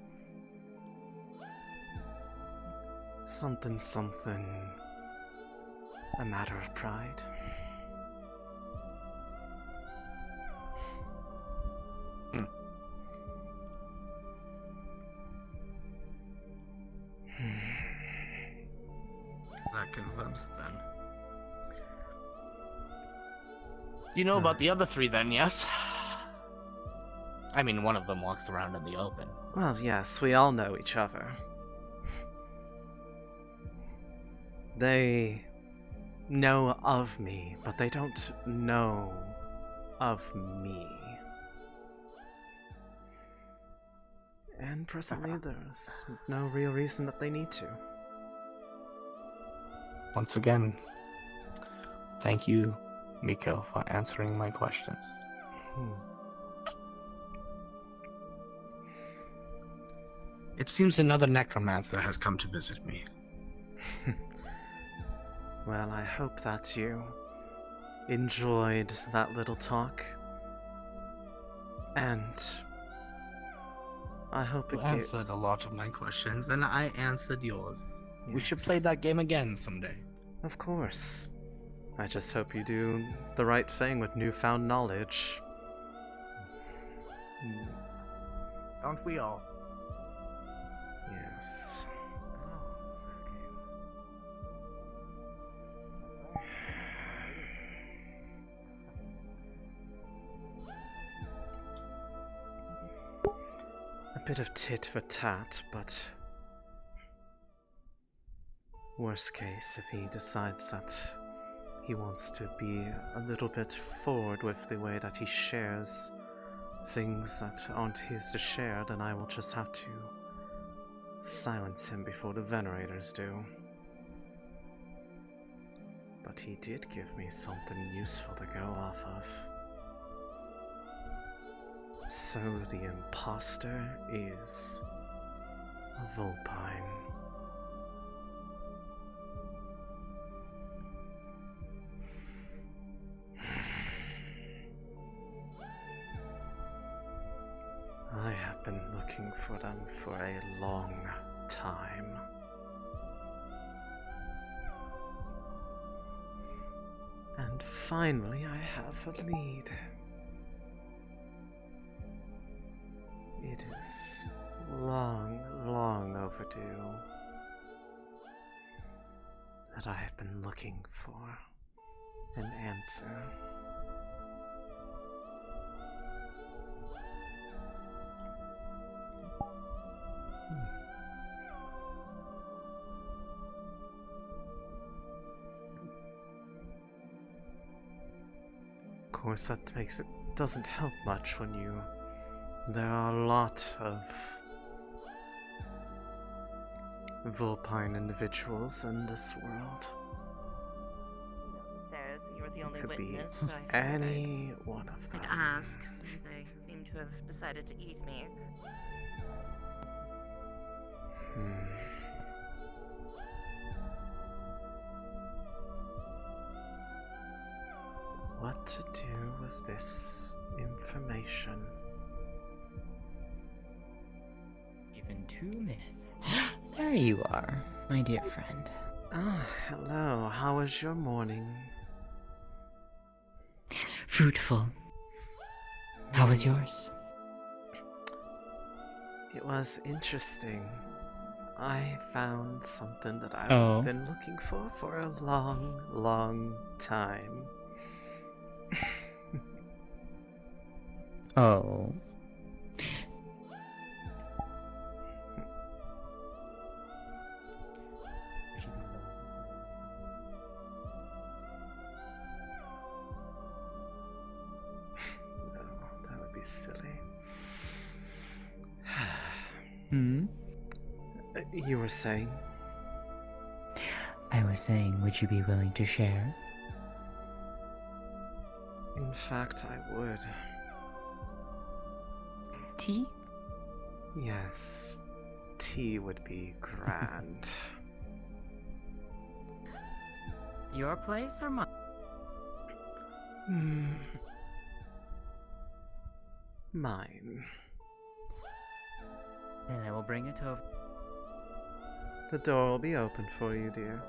Something. A matter of pride. That confirms it then. You know about the other three then, yes? I mean, one of them walks around in the open. Well, yes, we all know each other. They know of me, but they don't know of me. And presently, there's no real reason that they need to. Once again, thank you, Miko, for answering my questions. It seems another necromancer has come to visit me. Well, I hope that you enjoyed that little talk. And I hope You answered a lot of my questions, and I answered yours. We should play that game again someday. Of course. I just hope you do the right thing with newfound knowledge. Don't we all? Yes. A bit of tit for tat, but worst case, if he decides that he wants to be a little bit forward with the way that he shares things that aren't his to share, then I will just have to silence him before the Venerators do. But he did give me something useful to go off of. So the imposter is a Vulpine. I have been looking for them for a long time. And finally, I have a lead. It is long, long overdue that I have been looking for an answer. Of course, that doesn't help much when there are a lot of vulpine individuals in this world. Says you were the only Could be witness. So I figured any one of them. I'd ask, since they seem to have decided to eat me. What to do with this information? Even 2 minutes. There you are, my dear friend. Ah, hello. How was your morning? Fruitful. How was yours? It was interesting. I found something that I've been looking for a long, long time. Oh. No, that would be silly. You were saying? I was saying, would you be willing to share? In fact, I would. Tea? Yes. Tea would be grand. Your place or mine? Mine. Then I will bring it over. The door will be open for you, dear.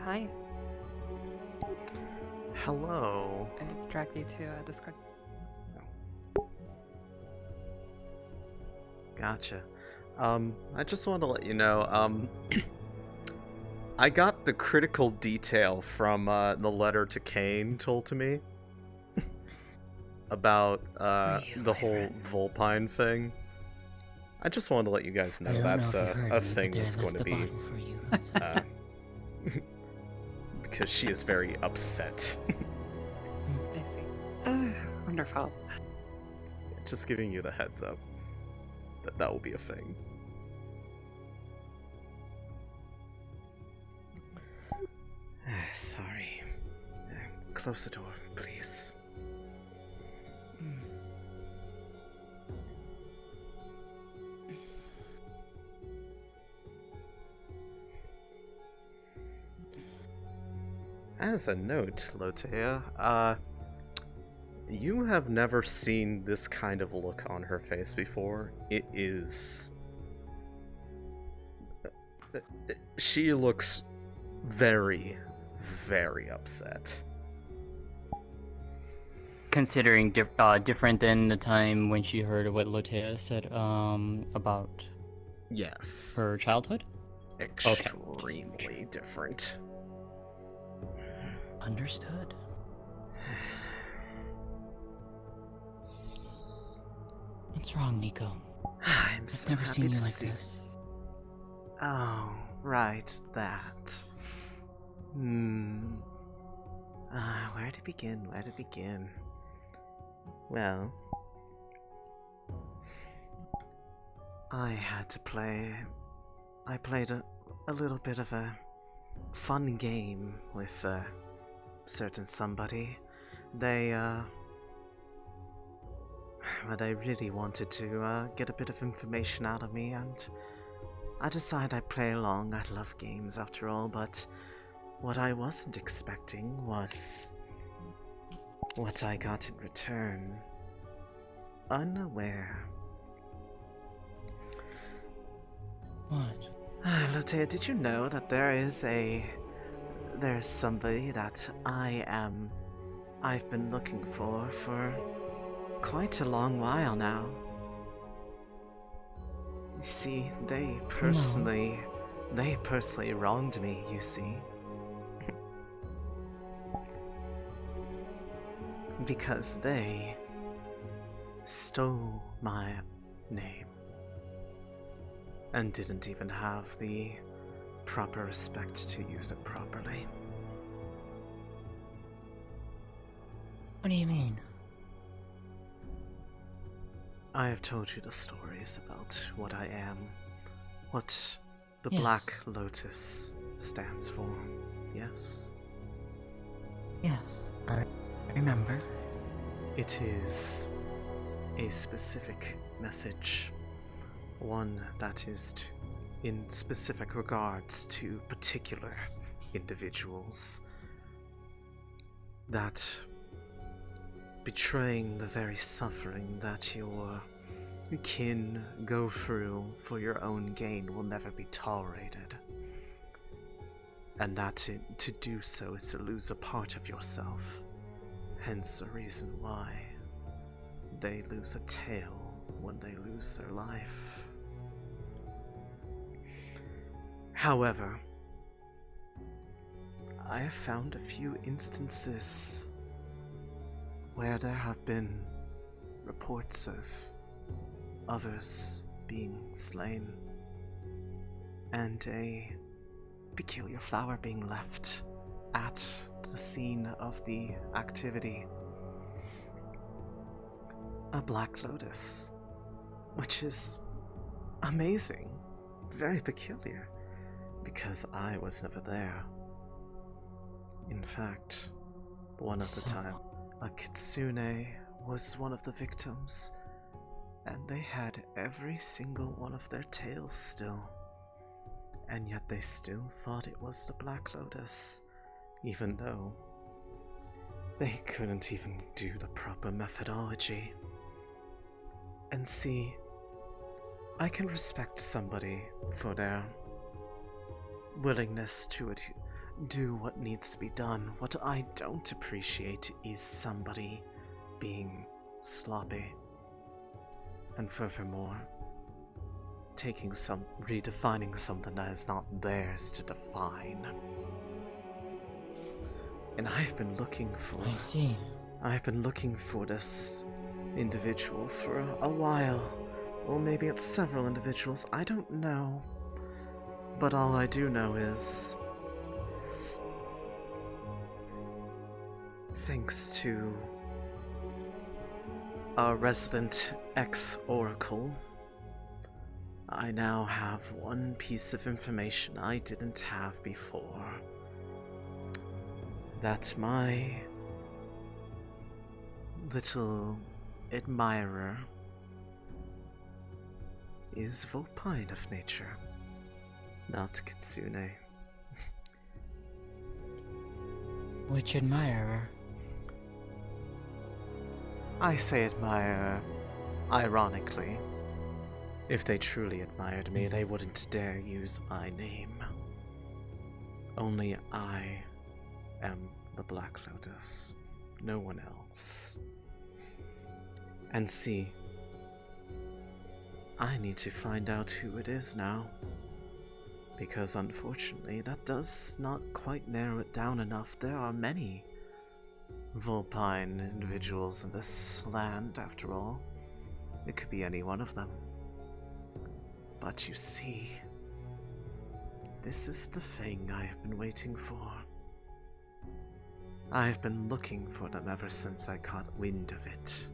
Hi. Hello. I've dragged you to Discord. Gotcha. I just want to let you know, I got the critical detail from the letter to Cain told to me. about the whole Vulpine thing. I just wanted to let you guys know that's a thing that's going to be. Because she is very upset. I see. Wonderful. Just giving you the heads up that that will be a thing. Sorry. Close the door, please. As a note, Lotea, you have never seen this kind of look on her face before. It is... She looks very, very upset. Considering different than the time when she heard what Lotea said about Yes. her childhood? Extremely different. Understood. What's wrong, Miko? I'm so never happy seen you to like see. this. Oh, right, that. Where to begin? Where to begin? Well, I had to play. I played a little bit of a fun game with a certain somebody. But I really wanted to get a bit of information out of me, and I decided I'd play along. I love games after all, but what I wasn't expecting was what I got in return. Unaware. What? Lotea, did you know that there's somebody that I've been looking for quite a long while now. You see, they personally wronged me, you see. Because they stole my name and didn't even have the proper respect to use it properly. What do you mean? I have told you the stories about what I am, what the Yes. Black Lotus stands for, yes? Yes, I remember. It is a specific message, one that is in specific regards to particular individuals, that betraying the very suffering that your kin go through for your own gain will never be tolerated. And that to do so is to lose a part of yourself. Hence the reason why they lose a tail when they lose their life. However, I have found a few instances where there have been reports of others being slain, and a peculiar flower being left at the scene of the activity. A black lotus, which is amazing, very peculiar, because I was never there. In fact, one of the time, a kitsune was one of the victims, and they had every single one of their tails still. And yet they still thought it was the Black Lotus, even though they couldn't even do the proper methodology. And see, I can respect somebody for their willingness to do what needs to be done. What I don't appreciate is somebody being sloppy. And furthermore, redefining something that is not theirs to define. And I've been looking for... I see. I've been looking for this individual for a while. Or maybe it's several individuals, I don't know. But all I do know is, thanks to our resident ex-oracle, I now have one piece of information I didn't have before. That my little admirer is vulpine of nature, not kitsune. Which admirer? I say admire ironically. If they truly admired me, they wouldn't dare use my name. Only I am the Black Lotus, no one else. And see, I need to find out who it is now. Because unfortunately, that does not quite narrow it down enough. There are many vulpine individuals in this land, after all. It could be any one of them. But you see, this is the thing I have been waiting for. I have been looking for them ever since I caught wind of it.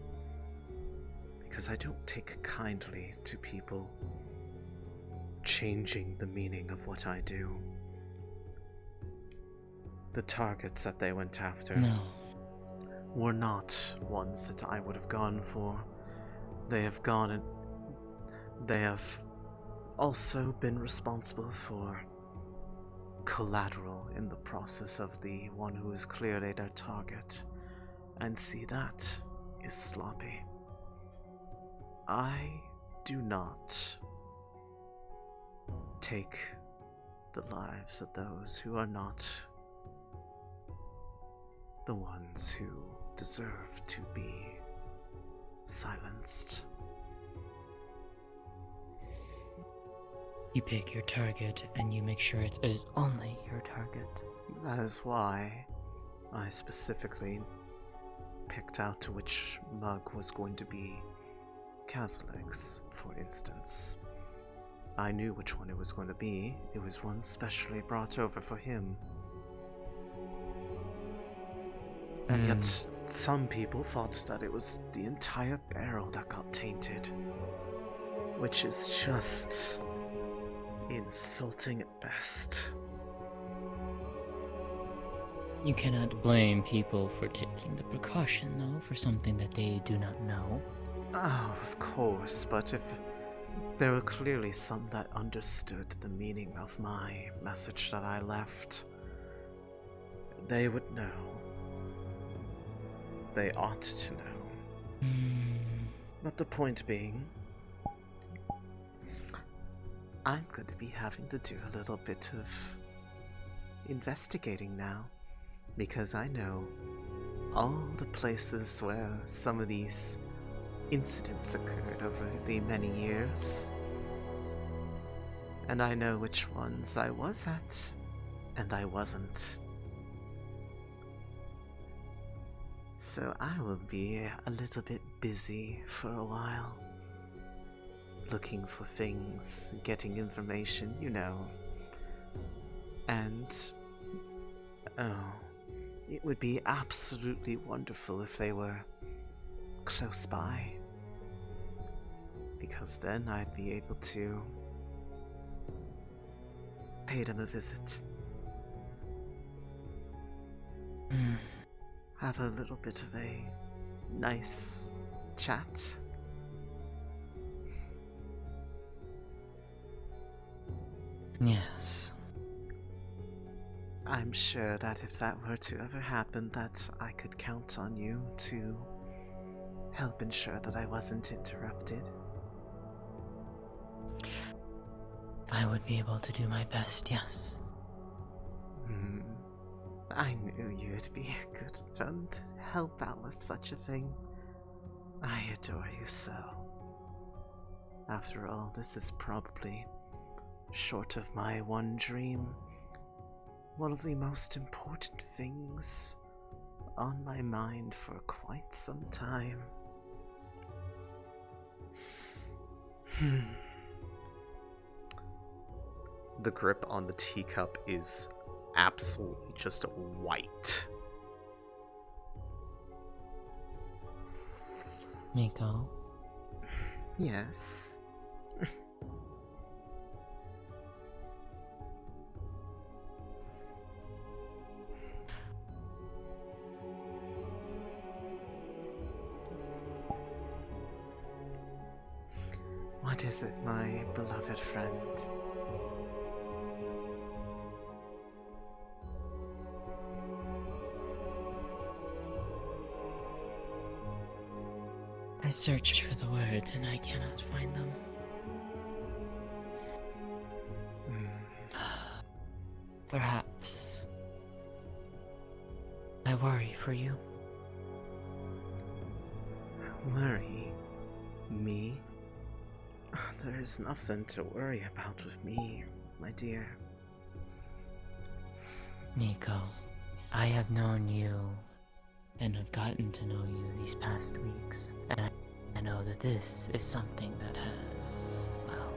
Because I don't take kindly to people changing the meaning of what I do. The targets that they went after were not ones that I would have gone for. They have also been responsible for collateral in the process of the one who is clearly their target. And see, that is sloppy. I do not take the lives of those who are not the ones who deserve to be silenced. You pick your target and you make sure it is only your target. That is why I specifically picked out which mug was going to be Kazaleg's, for instance. I knew which one it was going to be. It was one specially brought over for him. And yet, some people thought that it was the entire barrel that got tainted. Which is just insulting at best. You cannot blame people for taking the precaution, though, for something that they do not know. Oh, of course, but if there were clearly some that understood the meaning of my message that I left, they would know. They ought to know. But the point being, I'm going to be having to do a little bit of investigating now, because I know all the places where some of these incidents occurred over the many years. And I know which ones I was at, and I wasn't. So I will be a little bit busy for a while. Looking for things, getting information, you know. And, oh, it would be absolutely wonderful if they were close by. Because then I'd be able to pay them a visit. Have a little bit of a nice chat. Yes. I'm sure that if that were to ever happen, that I could count on you to help ensure that I wasn't interrupted. I would be able to do my best, yes. I knew you'd be a good friend to help out with such a thing. I adore you so. After all, this is probably, short of my one dream, one of the most important things on my mind for quite some time. The grip on the teacup is absolutely just white. Miko? Yes. What is it, my beloved friend? I searched for the words and I cannot find them. Perhaps I worry for you. Worry? Me? There is nothing to worry about with me, my dear. Miko, I have known you and have gotten to know you these past weeks, and I know that this is something that has, well,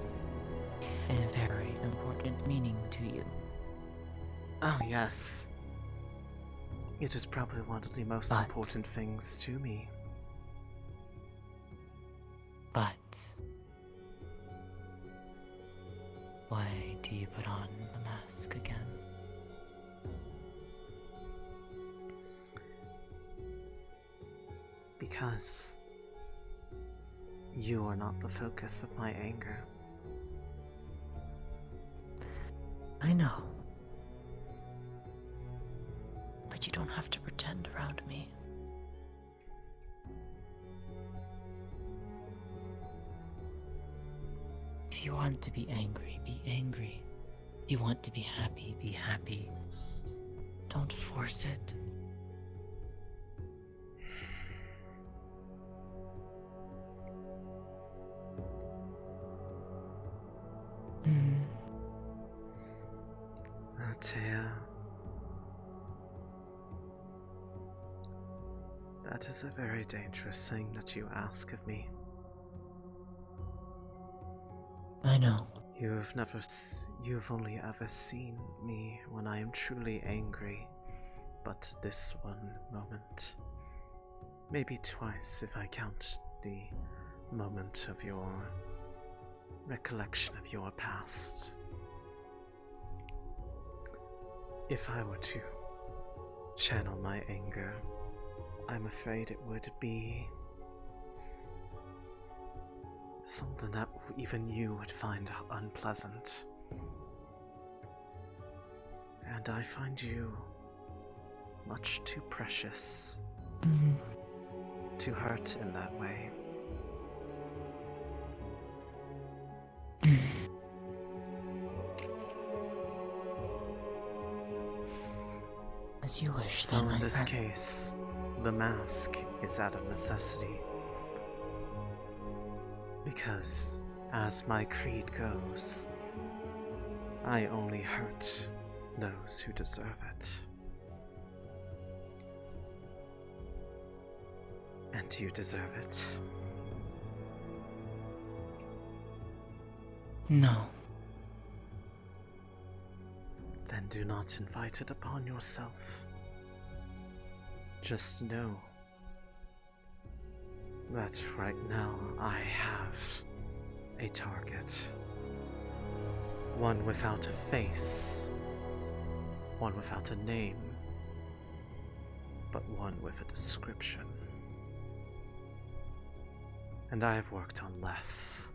a very important meaning to you. Oh, yes. It is probably one of the most important things to me. But why do you put on the mask again? Because you are not the focus of my anger. I know. But you don't have to pretend around me. If you want to be angry, be angry. If you want to be happy, be happy. Don't force it. Altea, that is a very dangerous thing that you ask of me. I know. You've only ever seen me when I am truly angry, but this one moment. Maybe twice if I count the moment of your recollection of your past. If I were to channel my anger, I'm afraid it would be something that even you would find unpleasant. And I find you much too precious to hurt in that way. As you wish. So then, in my this friend. case, the mask is out of necessity. Because, as my creed goes, I only hurt those who deserve it. And you deserve it. No. Then do not invite it upon yourself. Just know that right now I have a target. One without a face. One without a name. But one with a description. And I have worked on less.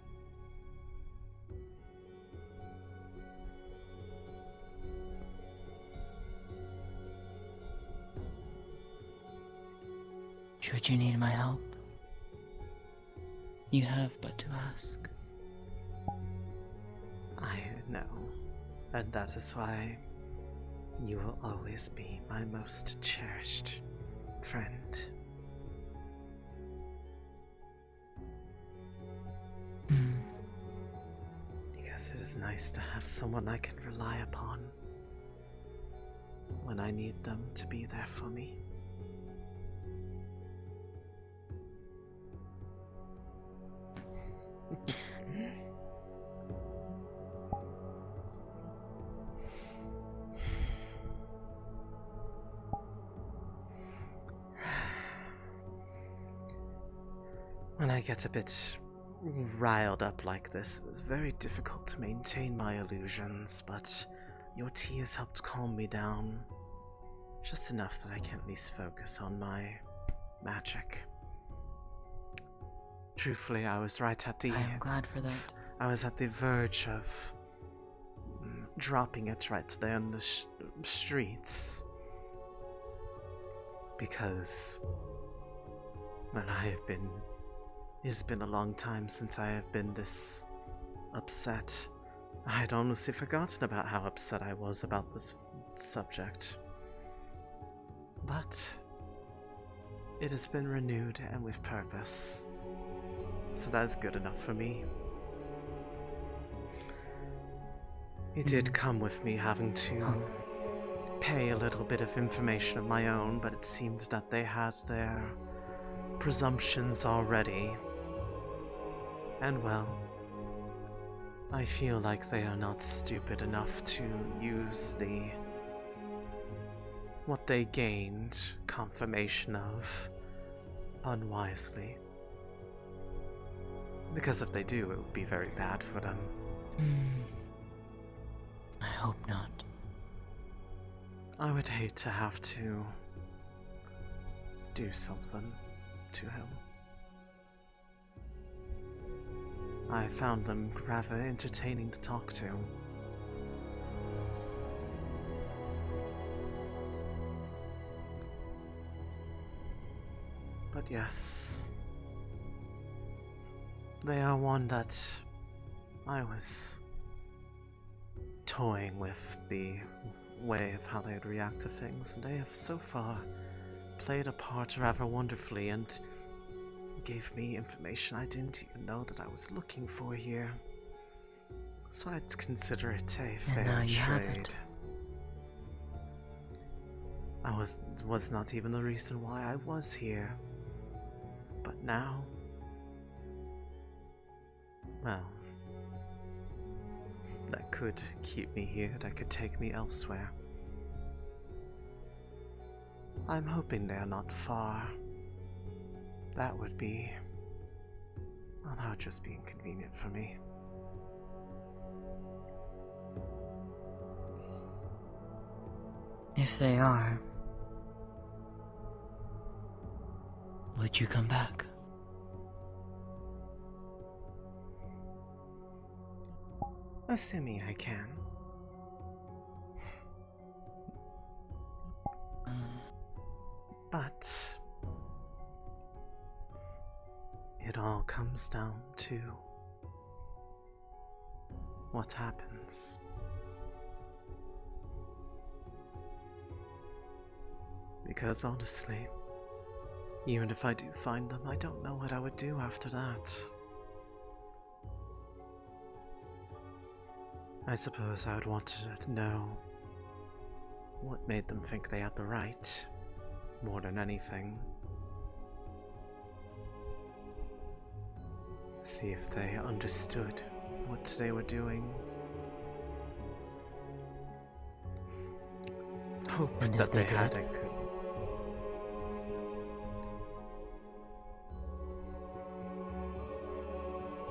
Should you need my help, you have but to ask. I know, and that is why you will always be my most cherished friend. Because it is nice to have someone I can rely upon when I need them to be there for me. When I get a bit riled up like this, it's very difficult to maintain my illusions, but your tea has helped calm me down. Just enough that I can at least focus on my magic. Truthfully, I was right at the... I am glad for that. I was at the verge of dropping it right there on the streets. Because, well, it's been a long time since I have been this upset. I had honestly forgotten about how upset I was about this subject. But it has been renewed and with purpose. So that's good enough for me. It did come with me having to pay a little bit of information of my own, but it seemed that they had their presumptions already. And well, I feel like they are not stupid enough to use what they gained confirmation of unwisely. Because if they do, it would be very bad for them. I hope not. I would hate to have to do something to him. I found them rather entertaining to talk to. But yes, they are one that I was toying with the way of how they'd react to things, and they have so far played a part rather wonderfully and gave me information I didn't even know that I was looking for here. So I'd consider it a fair trade. I was not even the reason why I was here. But now, well, that could keep me here, that could take me elsewhere. I'm hoping they're not far. That would be... well, that would just be inconvenient for me. If they are, would you come back? Assuming I can. But it all comes down to what happens. Because honestly, even if I do find them, I don't know what I would do after that. I suppose I would want to know what made them think they had the right, more than anything. See if they understood what they were doing. Hope And that if they had did? a good...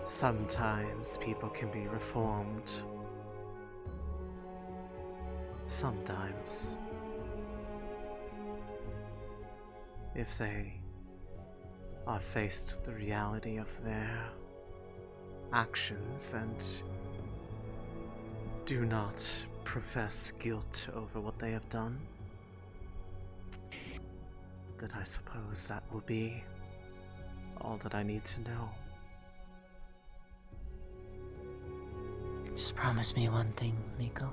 Sometimes people can be reformed. Sometimes. If they are faced with the reality of their actions and do not profess guilt over what they have done, then I suppose that will be all that I need to know. Just promise me one thing, Miko.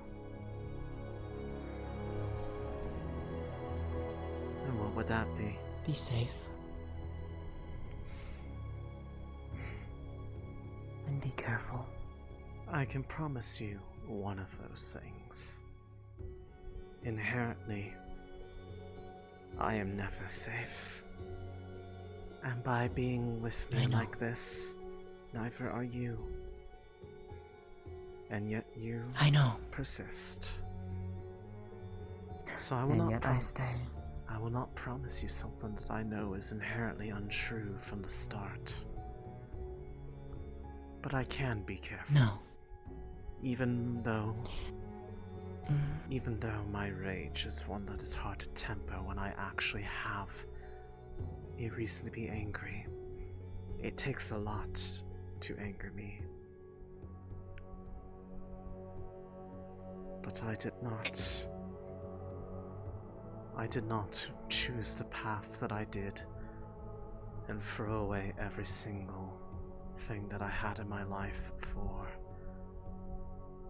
And what would that be? Be safe. And be careful. I can promise you one of those things. Inherently, I am never safe. And by being with me like this, neither are you. And yet you persist. So I will And not yet I stay. I will not promise you something that I know is inherently untrue from the start. But I can be careful. No. Even though my rage is one that is hard to temper when I actually have a reason to be angry. It takes a lot to anger me. But I did not choose the path that I did and throw away every single thing that I had in my life for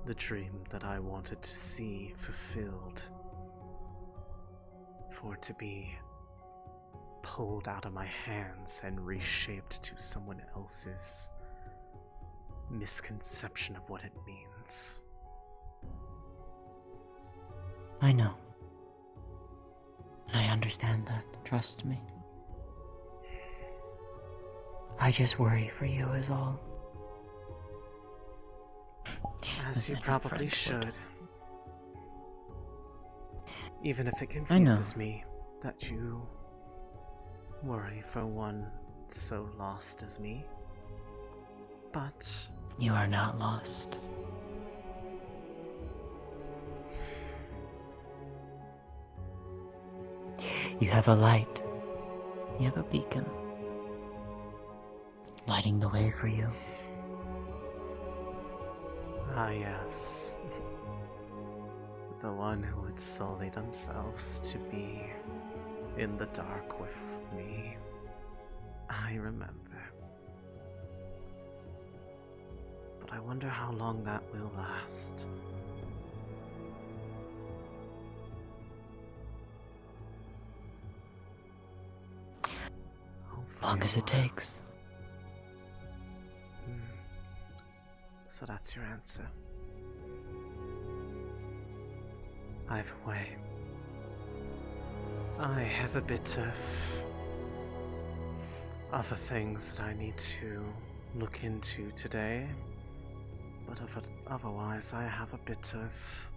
the dream that I wanted to see fulfilled, for it to be pulled out of my hands and reshaped to someone else's misconception of what it means. I know. I understand that, trust me. I just worry for you is all. As you probably should. Even if it I confuses me that you worry for one so lost as me. But You are not lost. You have a light. You have a beacon. Lighting the way for you. ah, yes. The one who would sully themselves to be in the dark with me. I remember. But I wonder how long that will last. As long as it takes. So that's your answer. Either way, I have a bit of other things that I need to look into today, but otherwise I have a bit of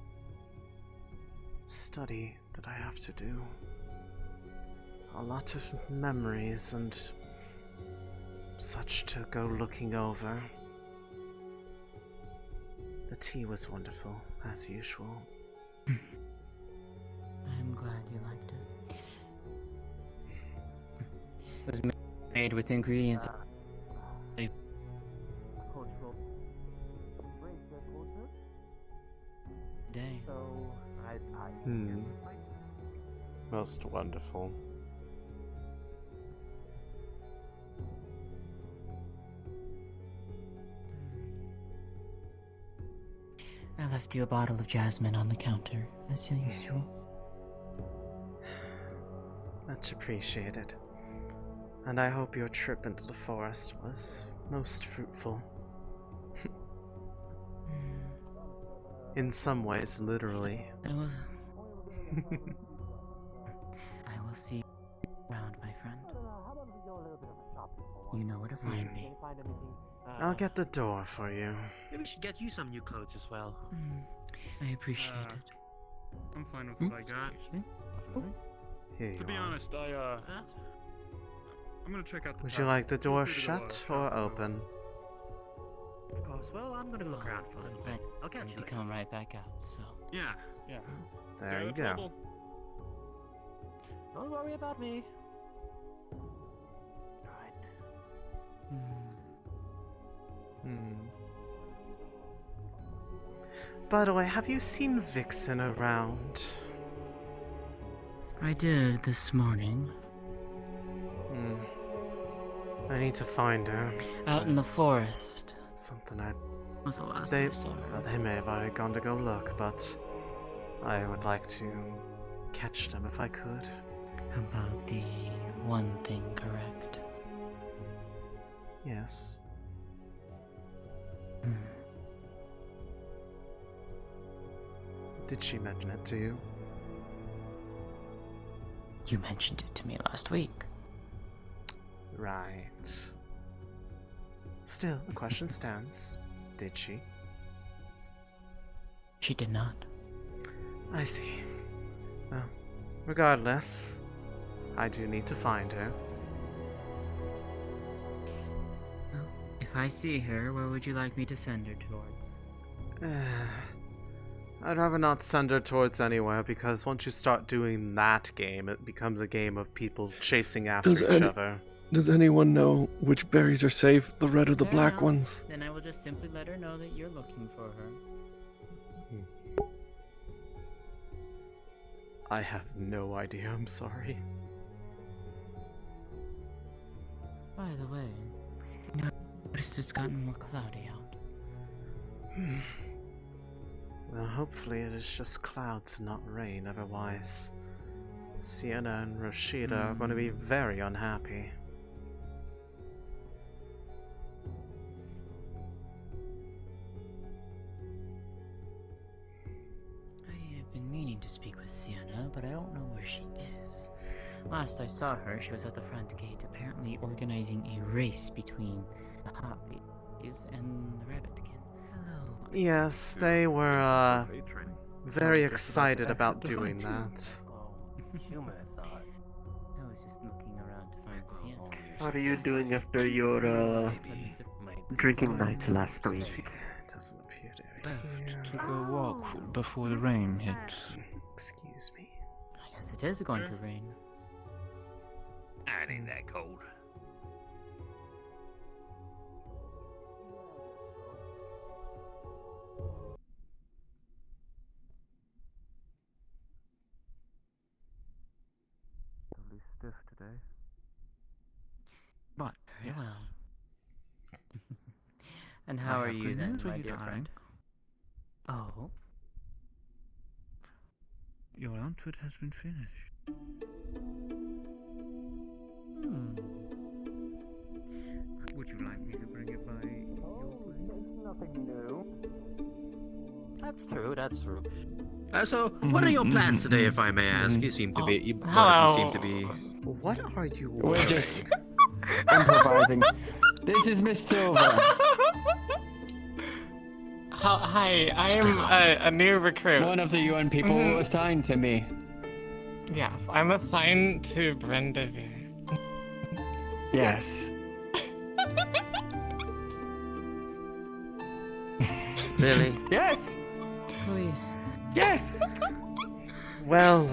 study that I have to do. A lot of memories and such to go looking over. The tea was wonderful, as usual. I'm glad you liked it. It was made with ingredients. Day. Most wonderful. I left you a bottle of jasmine on the counter, as usual. Much appreciated. And I hope your trip into the forest was most fruitful. In some ways, literally. I will see you around, my friend. You know where to find me. I'll get the door for you. Maybe we should get you some new clothes as well. I appreciate it. I'm fine with what I got. Here To you be are. honest, I'm gonna check out the Would you town. like the door Feel free to go, shut or open? Of course. Well, I'm gonna look around for a little bit. I'll catch you To later. come right back out, so. Yeah. There you go. Don't worry about me. Alright. By the way, have you seen Vixen around? I did this morning. I need to find her. Out in the There's forest. Something I... Was the last I saw her. Well, they may have already gone to go look, but I would like to catch them if I could. About the one thing, correct? Yes. Did she mention it to you? You mentioned it to me last week. Right. Still, the question stands. Did she? She did not. I see. Well, regardless, I do need to find her. Well, if If I see her, where would you like me to send her towards? I'd rather not send her towards anywhere, because once you start doing that game, it becomes a game of people chasing after each other. Does anyone know which berries are safe, the red or the Fair black enough. ones? Then I will just simply let her know that you're looking for her. I have no idea, I'm sorry. By the way, I noticed it's gotten more cloudy out. Well, hopefully it is just clouds and not rain, otherwise Sienna and Rashida are going to be very unhappy. I have been meaning to speak with Sienna, but I don't know where she is. Last I saw her, she was at the front gate, apparently organizing a race between the Hoppies and the Rabbitkin. Hello. Yes, they were very excited about doing that. Human thought. I was just looking around to find Sienna. What are you doing after your drinking night last week? It doesn't appear to be. To go walk before the rain hits. Excuse me. I guess it is going to rain. It ain't that cold. Totally stiff today. But very well. And how I are have you good then, news for my you, dear darling. friend? Oh. Your outfit has been finished. Would you like me to bring it by your place? Nothing new. That's true, that's true. So, what are your plans today, if I may ask? You seem to be. You seem to be. What are you? We're just improvising. This is Miss Silver. Hi, I am a new recruit. One of the UN people assigned to me. Yeah, I'm assigned to Brendavir. Yes. Really? Yes. Yes. Well,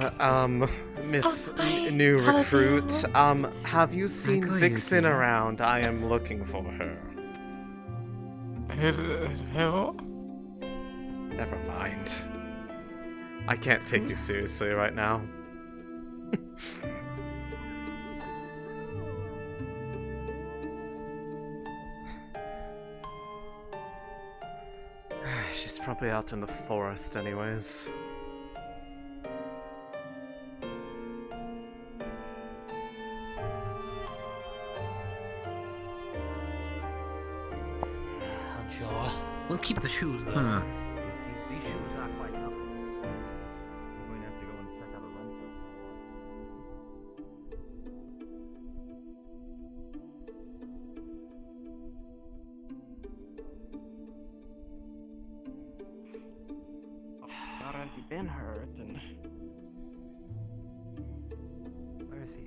Miss New Recruit, have you seen Vixen around? I am looking for her. Who? Never mind. I can't take you seriously right now. She's probably out in the forest anyways. I'm sure. We'll keep the shoes though. These shoes are quite comfortable. I'm going to have to go and check out a rental. Already been hurt and... Where is he?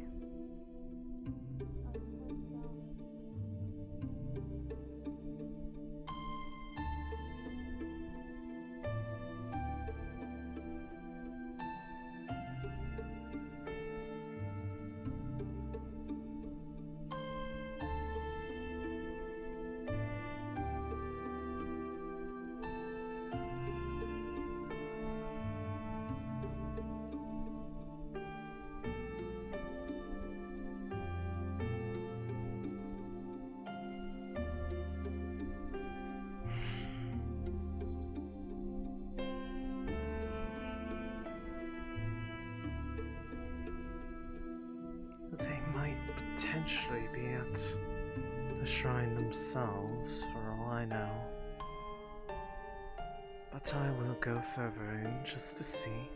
They might potentially be at the shrine themselves, for all I know. But I will go further in just to see.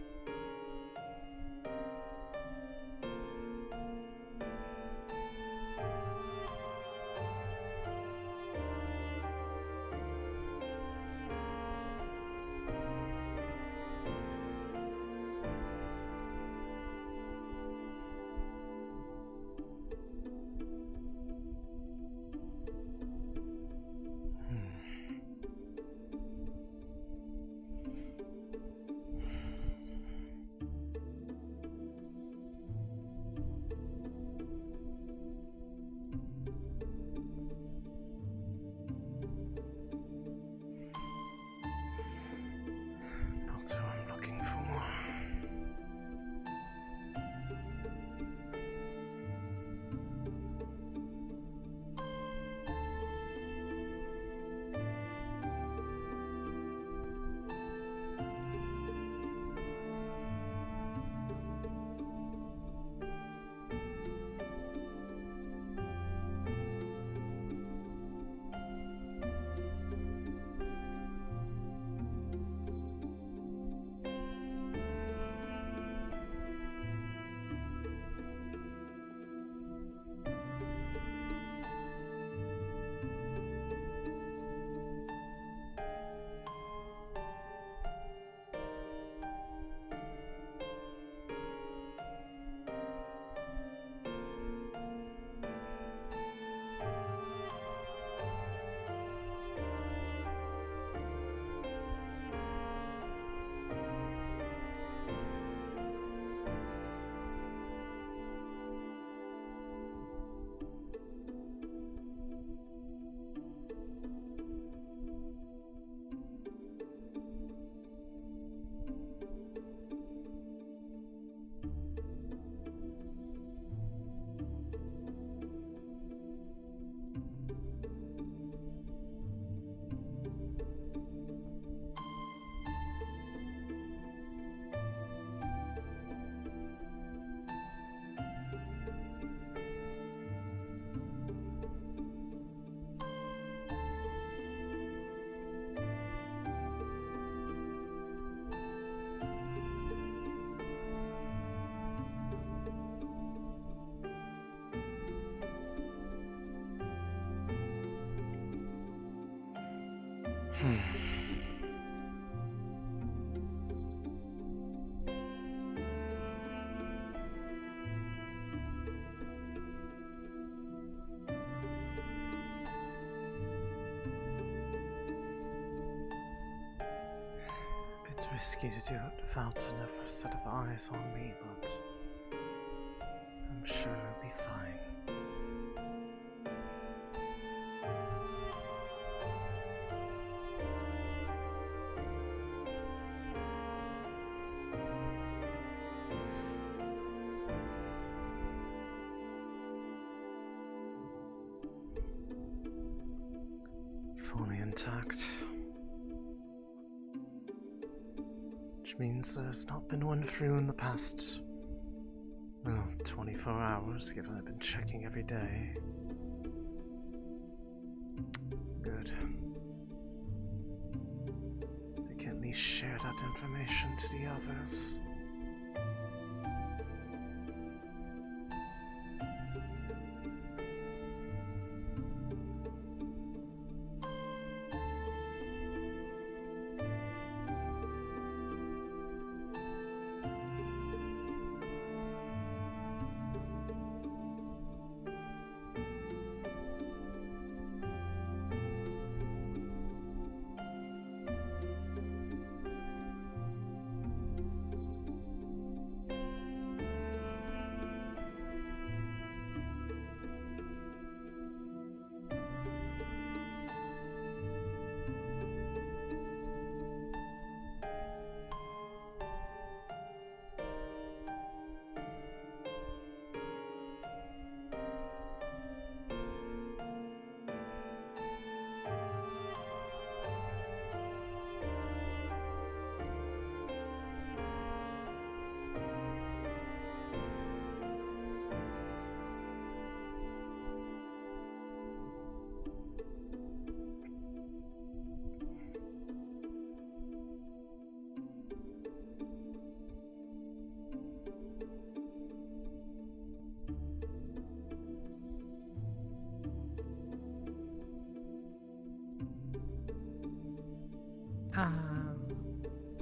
risky to do it without another set of eyes on me, but I'm sure it'll be fine. Fully intact. Which means there's not been one through in the past, well, 24 hours, given I've been checking every day. Good. I can at least share that information to the others.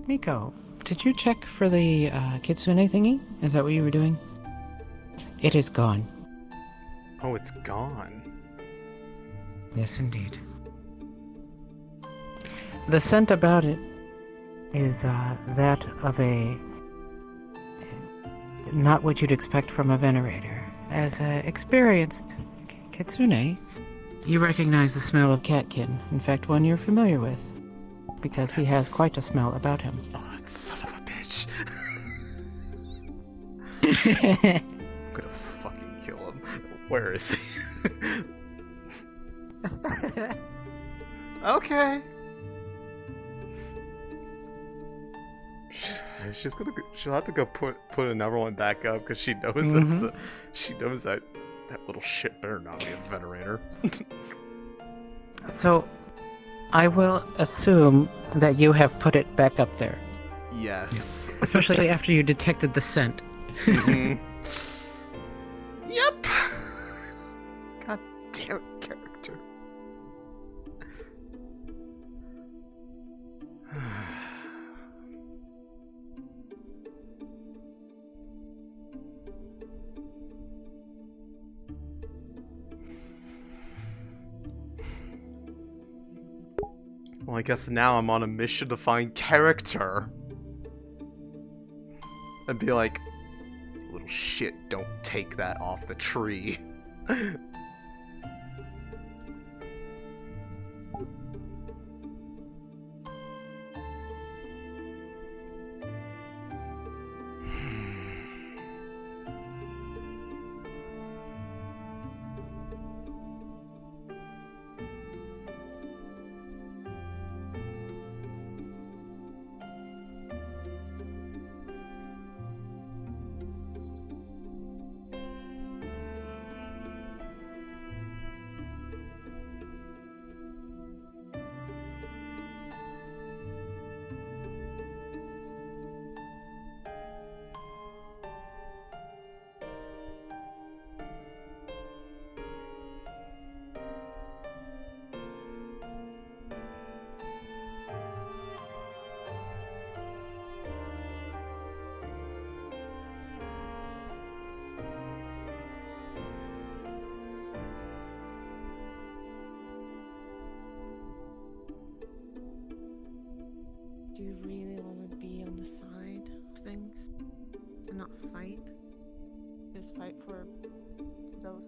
Miko, did you check for the kitsune thingy? Is that what you were doing? It is gone. Oh, it's gone. Yes, indeed. The scent about it is that of a... not what you'd expect from a venerator. As an experienced kitsune, you recognize the smell of catkin. In fact, one you're familiar with. Because he has quite a smell about him. Oh, that son of a bitch. I'm gonna fucking kill him. Where is he? Okay. She'll have to go put another one back up because she knows she knows that little shit better not be a venerator. So, I will assume that you have put it back up there. Yes. Especially after you detected the scent. Mm-hmm. Yep. God damn it, character. Well, I guess now I'm on a mission to find character. And be like, you little shit, don't take that off the tree. Do you really want to be not fight. Just fight for those.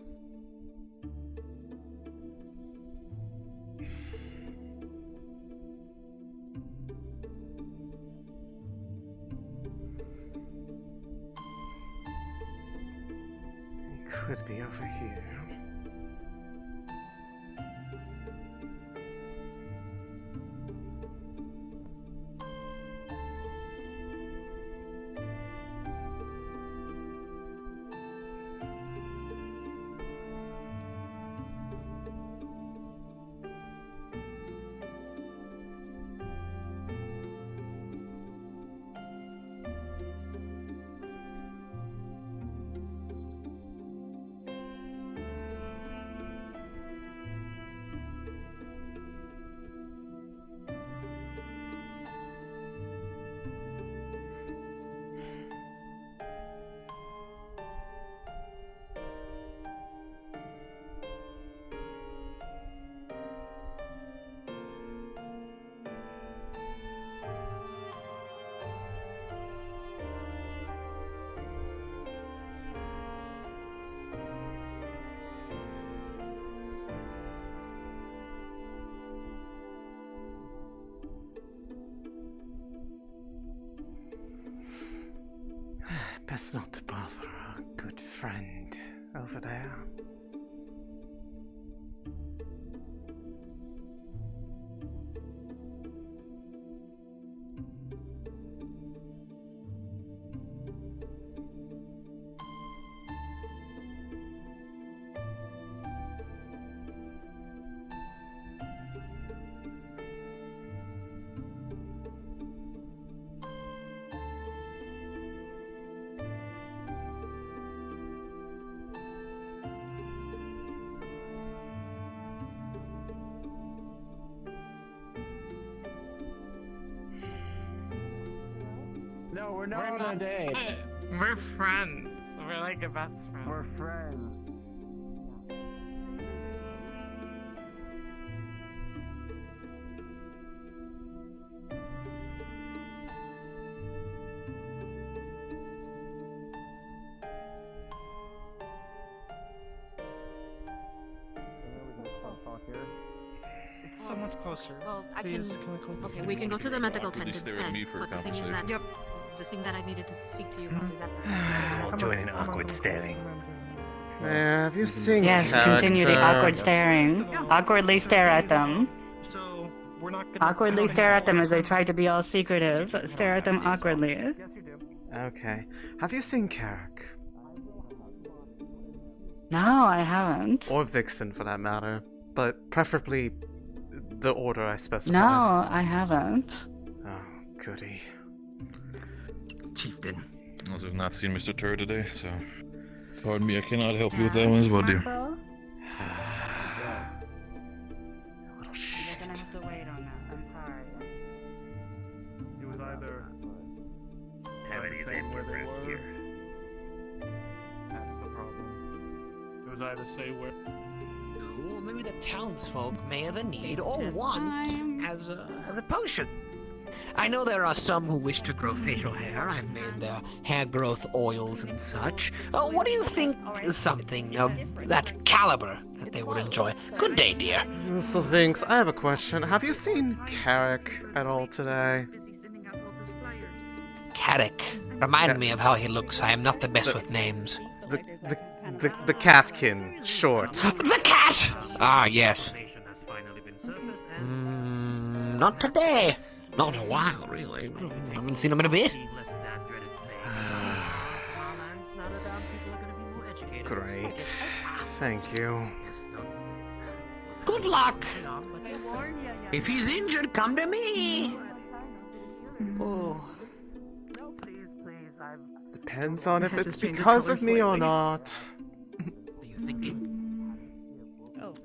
It could be over here. Best not to bother our good friend over there. No, we're not on a date. We're friends. We're like a best friend. We're friends. It's so much closer. Well, I Please, can. we call Okay, we can go to the medical tent Awkwardly stare at instead. me for a But the thing is that conversation. the thing that I needed to speak to you about is that. I won't join in awkward staring. Have you seen Yes, character? continue the awkward staring. Awkwardly stare at them. So, we're not gonna... Awkwardly stare at them as they try to be all secretive. Stare at them awkwardly. Okay. Have you seen Carrick? No, I haven't. Or Vixen, for that matter. But preferably the order I specified. No, I haven't. Oh, goody. Chieftain. Also, I've not seen Mr. Tur today, so pardon me, I cannot help you with that one as well, dear. Little shit. You're gonna have to wait on that. I'm sorry. It was either Have any saying where they around were. here. That's the problem. It was either say where. Or maybe the townsfolk may have a need Taste or test want time. as a potion. I know there are some who wish to grow facial hair. I've made their hair growth oils and such. What do you think is something of that caliber that they would enjoy? Good day, dear. So, Vinx, I have a question. Have you seen Carrick at all today? Carrick. Remind me of how he looks. I am not the best with names. The catkin, short. The cat! Ah, yes. Not today. Not in a while, really. I haven't seen him in a bit. Great. Thank you. Good luck. If he's injured, come to me. Oh. Depends on if it's because of me or not. Are you thinking? Oh.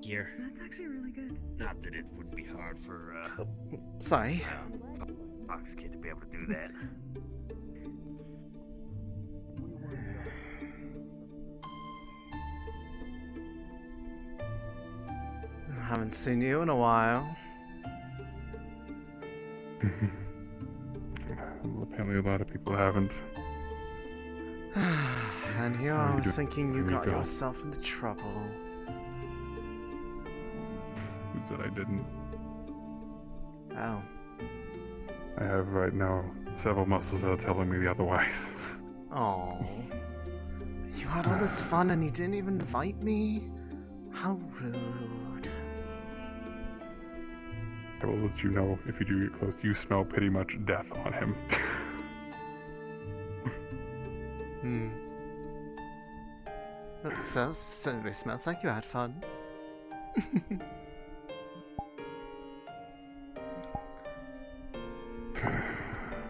Here. That's actually really good. Not that it would be hard for Sorry. Fox Kid to be able to do that. I haven't seen you in a while. Apparently a lot of people haven't. And here I was thinking you got Miko. yourself into trouble. Who said I didn't? Oh. I have right now several muscles that are telling me the otherwise. Oh. You had all this fun and you didn't even invite me? How rude. I will let you know if you do get close. You smell pretty much death on him. It certainly smells like you had fun.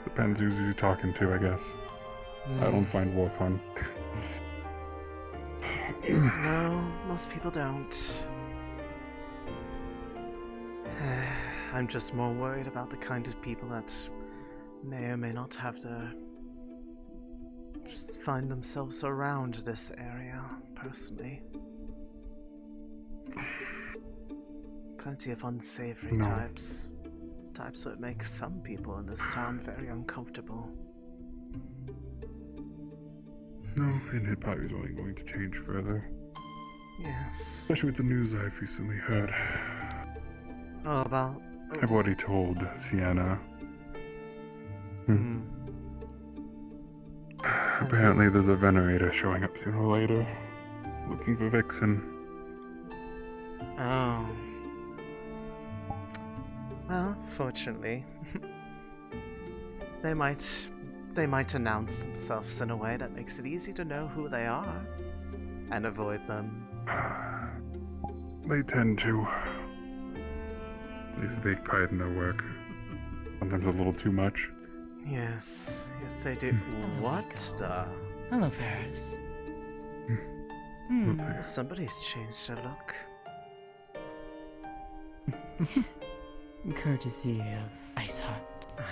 Depends who's you talking to, I guess. I don't find war fun. No, most people don't. I'm just more worried about the kind of people that may or may not have to just find themselves around this area, personally. Plenty of unsavory types. Types that make some people in this town very uncomfortable. No, and it probably is only going to change further. Yes. Especially with the news I've recently heard. Oh, about... I've already told Sienna. Apparently there's a venerator showing up sooner or later, looking for Vixen. Oh. Well, fortunately, they might announce themselves in a way that makes it easy to know who they are and avoid them. They tend to. At least they take pride in their work. Sometimes a little too much. Yes, yes they do. What the? Hello, Ferris. Somebody's changed their look. Courtesy of Ice Hot.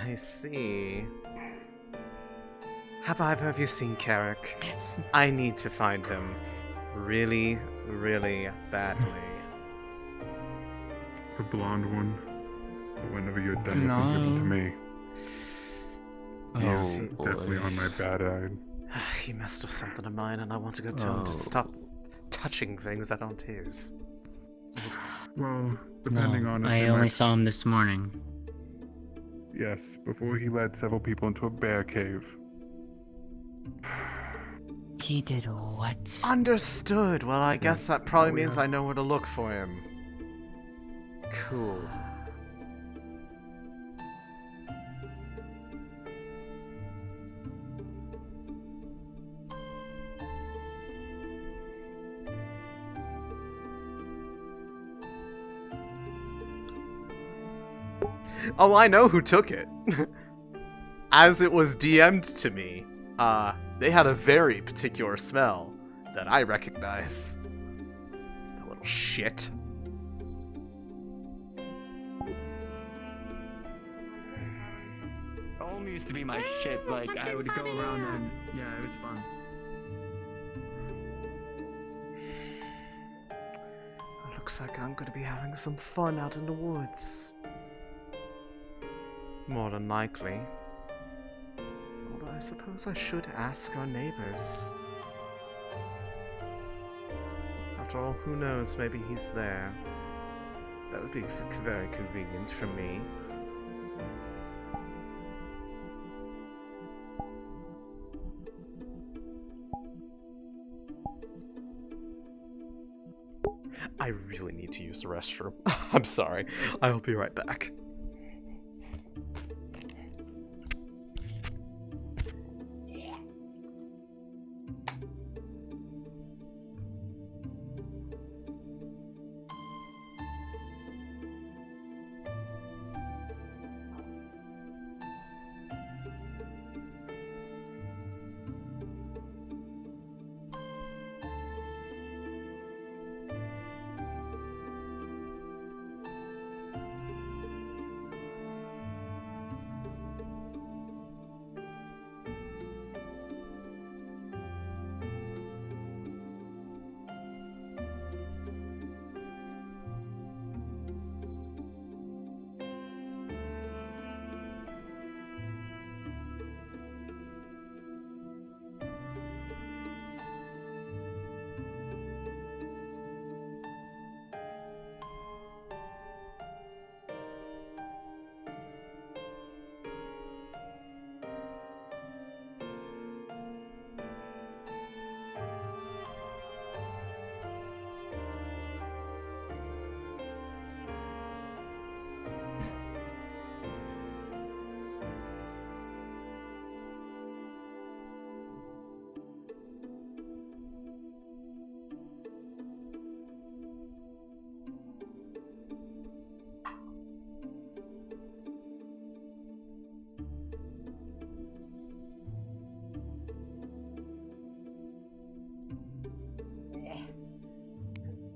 I see. Have either of you seen Carrick? Yes. I need to find him. Really, really badly. The blonde one. Whenever you're done with him, give him to me. He's definitely on my bad eye. He messed with something of mine and I want to go tell him to stop touching things that aren't his. Well, depending on it. I only saw him this morning. Yes, before he led several people into a bear cave. He did what? Understood. Well, I guess that probably means I know where to look for him. Cool. Oh, I know who took it. As it was DM'd to me, they had a very particular smell that I recognize. The little shit. Home used to be my shit. Like, I would go around and yeah, it was fun. Looks like I'm gonna be having some fun out in the woods. More than likely. Although I suppose I should ask our neighbors. After all, who knows, maybe he's there. That would be very convenient for me. I really need to use the restroom. I'm sorry. I'll be right back.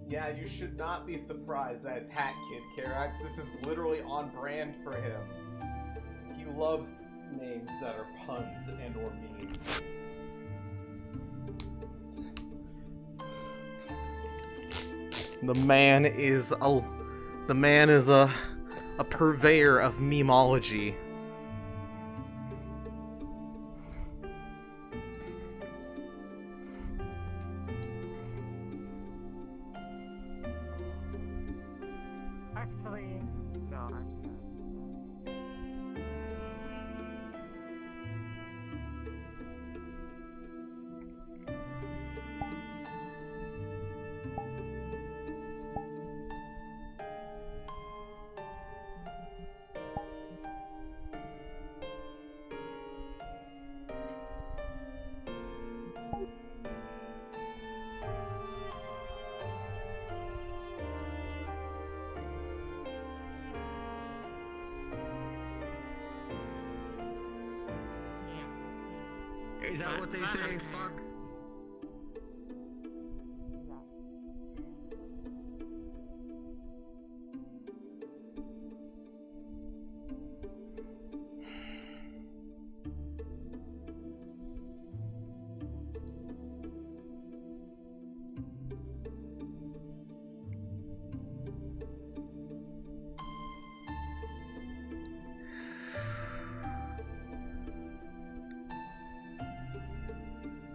Yeah, you should not be surprised that it's Hat Kid, Karax. This is literally on brand for him. He loves names that are puns and or memes. The man is a purveyor of memology. Actually, no. Is that what they say? Fuck.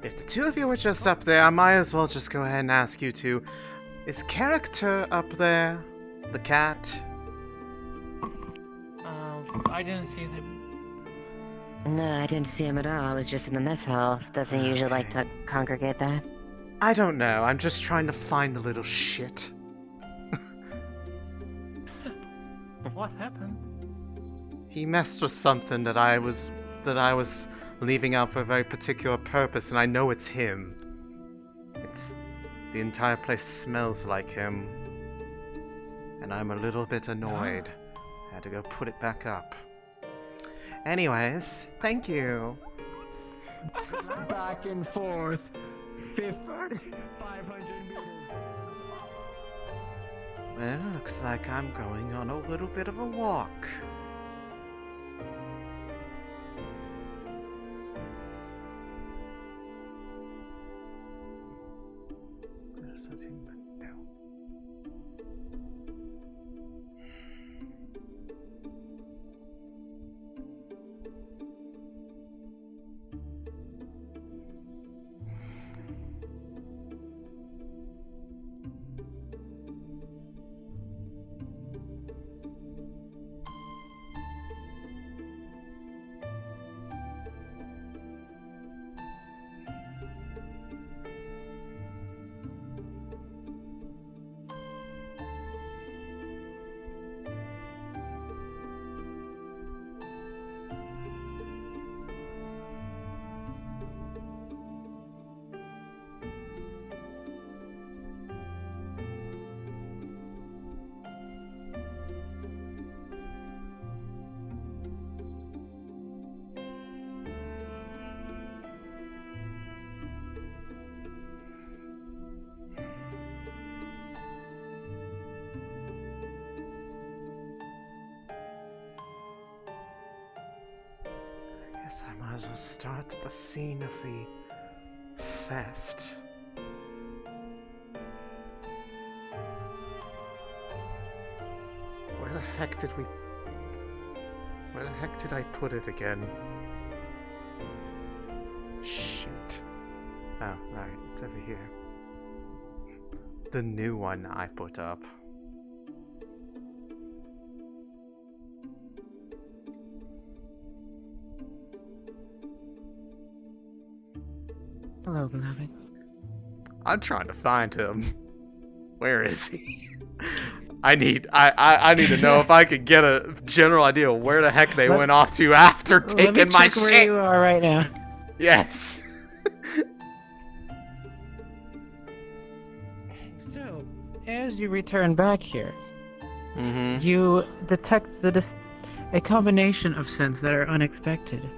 If the two of you were just up there, I might as well just go ahead and ask you two. Is character up there? The cat? I didn't see them. No, I didn't see him at all. I was just in the mess hall. Doesn't he usually like to congregate there? I don't know. I'm just trying to find a little shit. What happened? He messed with something that I was leaving out for a very particular purpose, and I know it's him. The entire place smells like him. And I'm a little bit annoyed. I had to go put it back up. Anyways, thank you. Back and forth. 500 meters. Well, looks like I'm going on a little bit of a walk. There's nothing but no. Guess I might as well start at the scene of the theft. Where the heck did I put it again? Shoot. Oh, right, it's over here. The new one I put up. Hello, beloved. I'm trying to find him. Where is he? I need to know if I could get a general idea of where the heck they went off to after taking my shit. Where you are right now. Yes. So, as you return back here, Mm-hmm. you detect a combination of scents that are unexpected.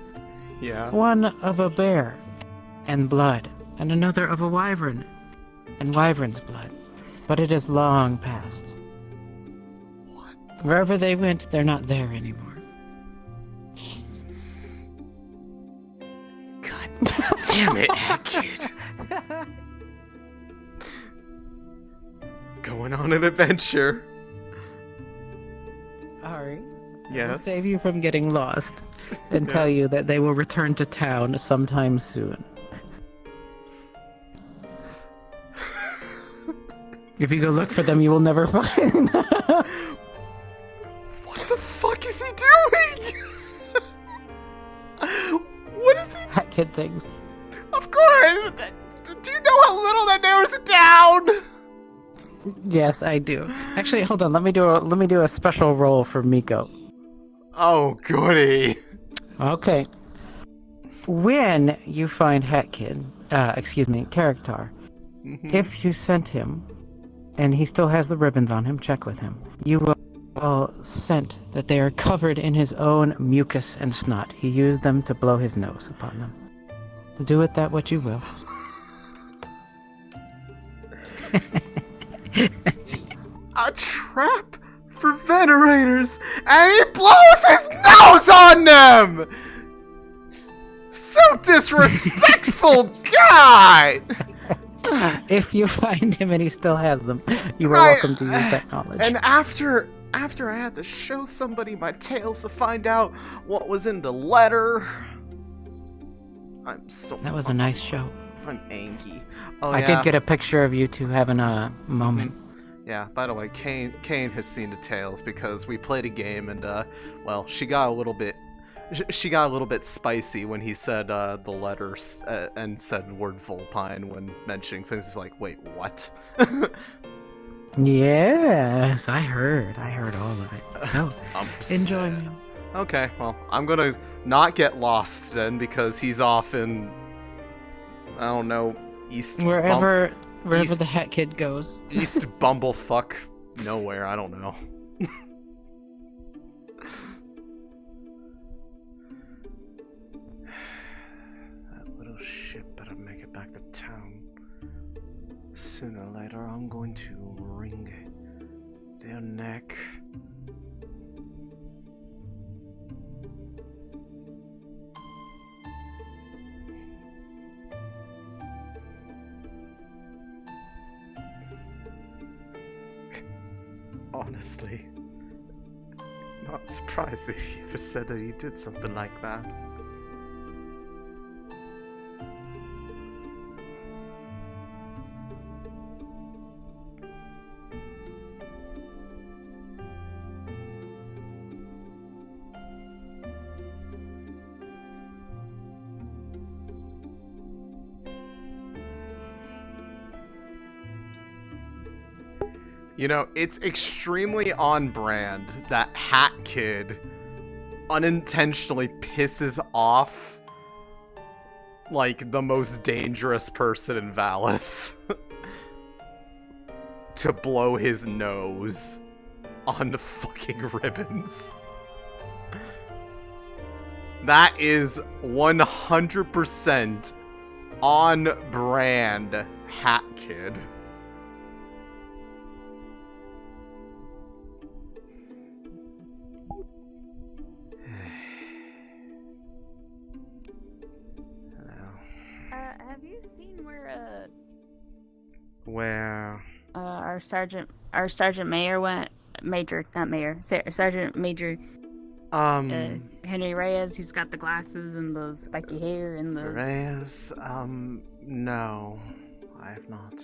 Yeah. One of a bear and blood, and another of a wyvern and wyvern's blood. but it is long past. Wherever they went, they're not there anymore. Damn it, kid. Going on an adventure. Alright. I'll Yes. save you from getting lost and tell you that they will return to town sometime soon. If you go look for them, you will never find them. What the fuck is he doing? What is he? Hat kid things. Of course. Do you know how little that narrows it down? Yes, I do. Actually, hold on. Let me do a special roll for Miko. Oh, goody. Okay. When you find Hat Kid, Character, if you sent him, and he still has the ribbons on him, check with him. You will scent that they are covered in his own mucus and snot. He used them to blow his nose upon them. Do with that what you will. A trap for venerators, and he blows his nose on them! So disrespectful, God! If you find him and he still has them, you are welcome to use that knowledge. And after I had to show somebody my tails to find out what was in the letter, That was a nice show. I'm angry. Oh, I did get a picture of you two having a moment. Yeah, by the way, Kane has seen the tails because we played a game and, well, she got a little bit spicy when he said the letters and said the word vulpine when mentioning things. It's like, wait, what? Yes, I heard all of it. So, enjoy me. Okay, well, I'm gonna not get lost then because he's off in, I don't know, Wherever the Hat Kid goes. East Bumblefuck nowhere, I don't know. That little shit better make it back to town. Sooner or later, I'm going to wring their neck. Honestly, not surprised if you ever said that you did something like that. You know, it's extremely on brand that Hat Kid unintentionally pisses off, like, the most dangerous person in Valis to blow his nose on the fucking ribbons. That is 100% on brand Hat Kid. Have you seen where Where? Our sergeant major went? Sergeant Major. Henry Reyes. He's got the glasses and the spiky hair and the. Reyes? No, I have not.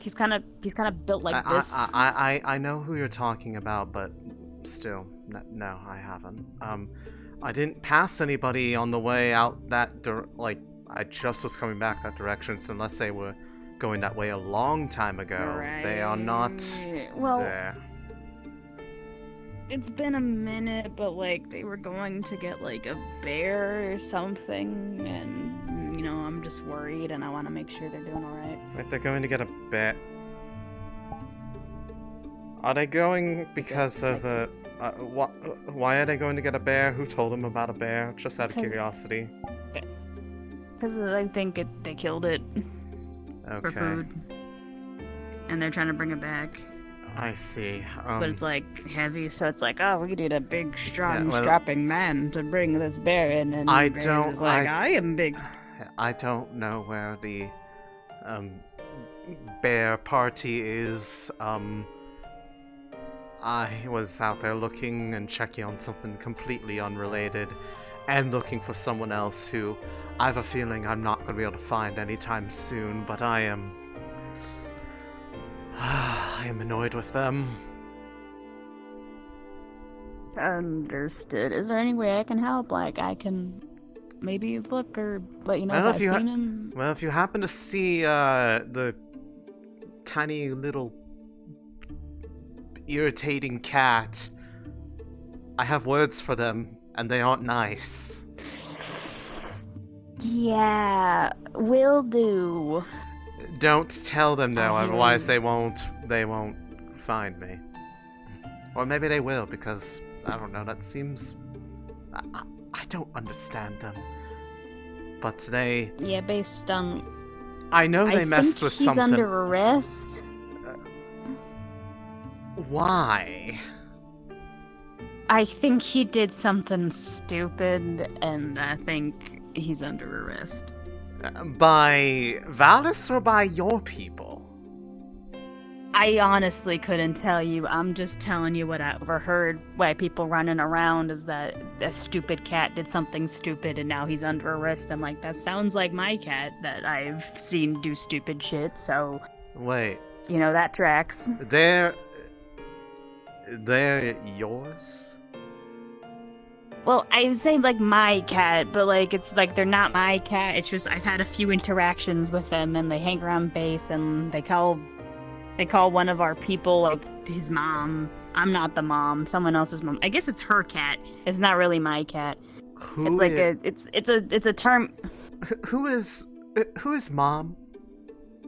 He's kind of built like this. I know who you're talking about, but still, no, I haven't. I didn't pass anybody on the way out that I just was coming back that direction, so unless they were going that way a long time ago, they are not there. It's been a minute, but like they were going to get like a bear or something, and you know I'm just worried, and I want to make sure they're doing all right. Wait, they're going to get a bear? Are they going because of why are they going to get a bear? Who told them about a bear? Just out of curiosity. Because I think they killed it for Okay. food. and they're trying to bring it back. I see. But it's like heavy, so it's like, oh, we need a big, strong, Yeah, well, strapping man to bring this bear in. And I Bears don't. is like, I am big. I don't know where the bear party is. I was out there looking and checking on something completely unrelated, and looking for someone else who I have a feeling I'm not going to be able to find anytime soon. But I am. I am annoyed with them. Understood. Is there any way I can help? Like, I can maybe look or let you know Well, if I've seen him? Well, if you happen to see the tiny little irritating cat, I have words for them, and they aren't nice. Yeah, will do. Don't tell them though, I hear otherwise you. they won't find me. Or maybe they will, because I don't know. That seems I don't understand them. But they. Yeah, based on. I know they messed with he's something. under arrest. Why? I think he did something stupid, and I think he's under arrest. By Valis or by your people? I honestly couldn't tell you. I'm just telling you what I overheard. Why people running around is that a stupid cat did something stupid and now he's under arrest. I'm like, that sounds like my cat that I've seen do stupid shit, so... Wait. You know, that tracks. They're yours? Well, I was saying, like, my cat, but, like, it's like they're not my cat. It's just I've had a few interactions with them, and they hang around base, and they call one of our people, like, his mom. I'm not the mom. Someone else's mom. I guess it's her cat. It's not really my cat. Who it's a term. Who is mom?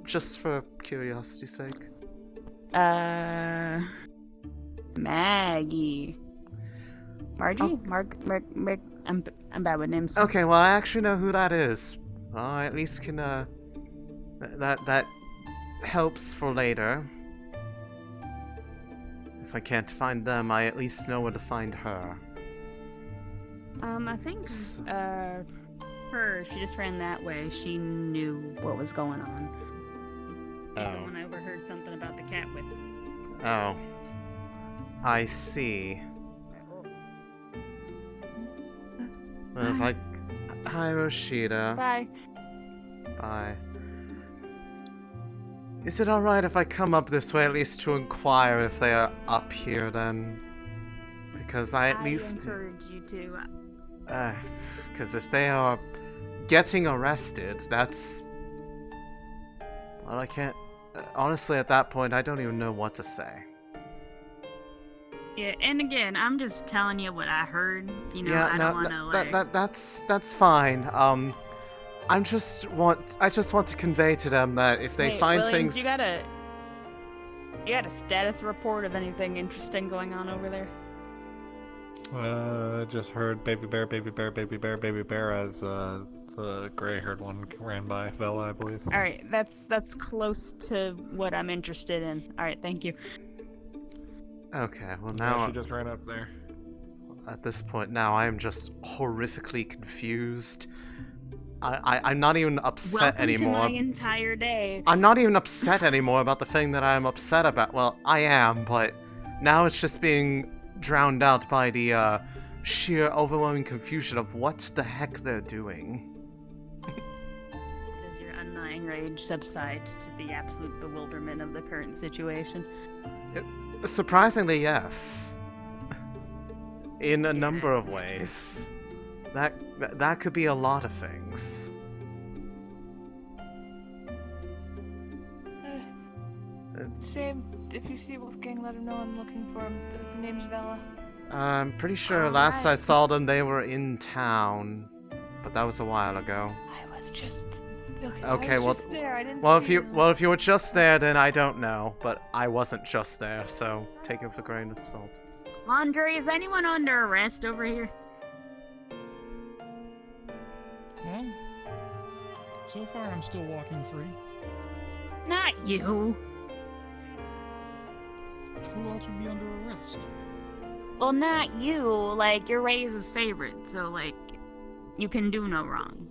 Just for curiosity's sake. Maggie. Margie? Oh. I'm bad with names. Okay, well I actually know who that is. Well, I at least can that helps for later. If I can't find them, I at least know where to find her. I think she just ran that way. She knew what was going on. She's the one I overheard something about the cat with. Oh. I see. Well, if I... Hi, Rashida. Bye. Bye. Is it alright if I come up this way at least to inquire if they are up here then? Because I encourage you to. Because if they are getting arrested, that's... Well, I can't... honestly, at that point, I don't even know what to say. Yeah, and again, I'm just telling you what I heard. You know, Yeah, I don't want to like. That's fine. I just want to convey to them that if they find Williams, things. You got a status report of anything interesting going on over there? Just heard baby bear, baby bear, baby bear, baby bear as the gray-haired one ran by Vela, I believe. All right, that's close to what I'm interested in. All right, thank you. Okay, well now she just ran up there. At this point now, I am just horrifically confused. I'm not even upset anymore. Welcome to my entire day. I'm not even upset anymore about the thing that I'm upset about. Well, I am, but now it's just being drowned out by the sheer overwhelming confusion of what the heck they're doing. Does your undying rage subside to the absolute bewilderment of the current situation? Surprisingly, yes. In a number of ways. That could be a lot of things. Same. If you see Wolfgang, let him know I'm looking for him. The name's Vela. I'm pretty sure last I saw them, they were in town, but that was a while ago. I was just. Okay, I was well, just there. I didn't if you were just there, then I don't know, but I wasn't just there, so take it with a grain of salt. Andre, is anyone under arrest over here? Well, so far I'm still walking free. Not you. who else would be under arrest? Well, not you. Like, you're Reyes' favorite, so, like, you can do no wrong.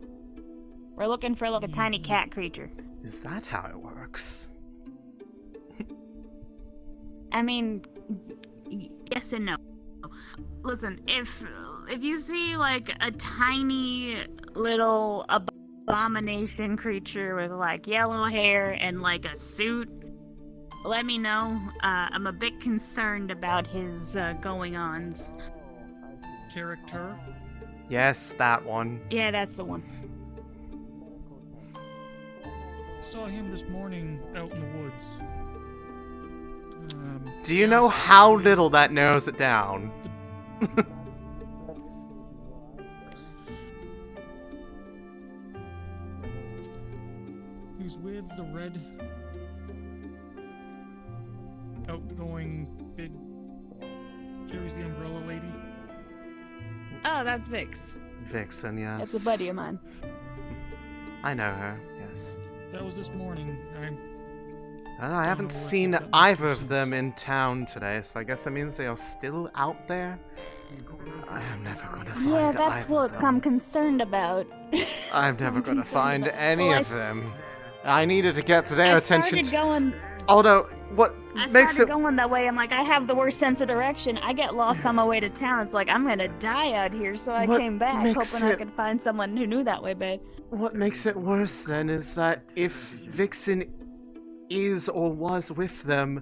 We're looking for, like, a tiny cat creature. Is that how it works? I mean, yes and no. Listen, if you see, like, a tiny little abomination creature with, like, yellow hair and, like, a suit, let me know. I'm a bit concerned about his goings-ons. Character? Yes, that one. Yeah, that's the one. Saw him this morning out in the woods. Do you know how little that narrows it down? Who's with the red outgoing big carries the umbrella lady? Oh, that's Vix. Vixen, yes. That's a buddy of mine. I know her, yes. That was this morning. I haven't seen either of them in town today, so I guess that means they are still out there? I am never gonna find Yeah, that's either what of them. I'm concerned about. I'm never gonna find any Well, of them. I needed to get to their attention. Going, Although, what I makes started it... going that way. I'm like, I have the worst sense of direction. I get lost on my way to town. It's like, I'm gonna die out here. So I What came back, makes hoping I it- could find someone who knew that way, but What makes it worse, then, is that if Vixen is or was with them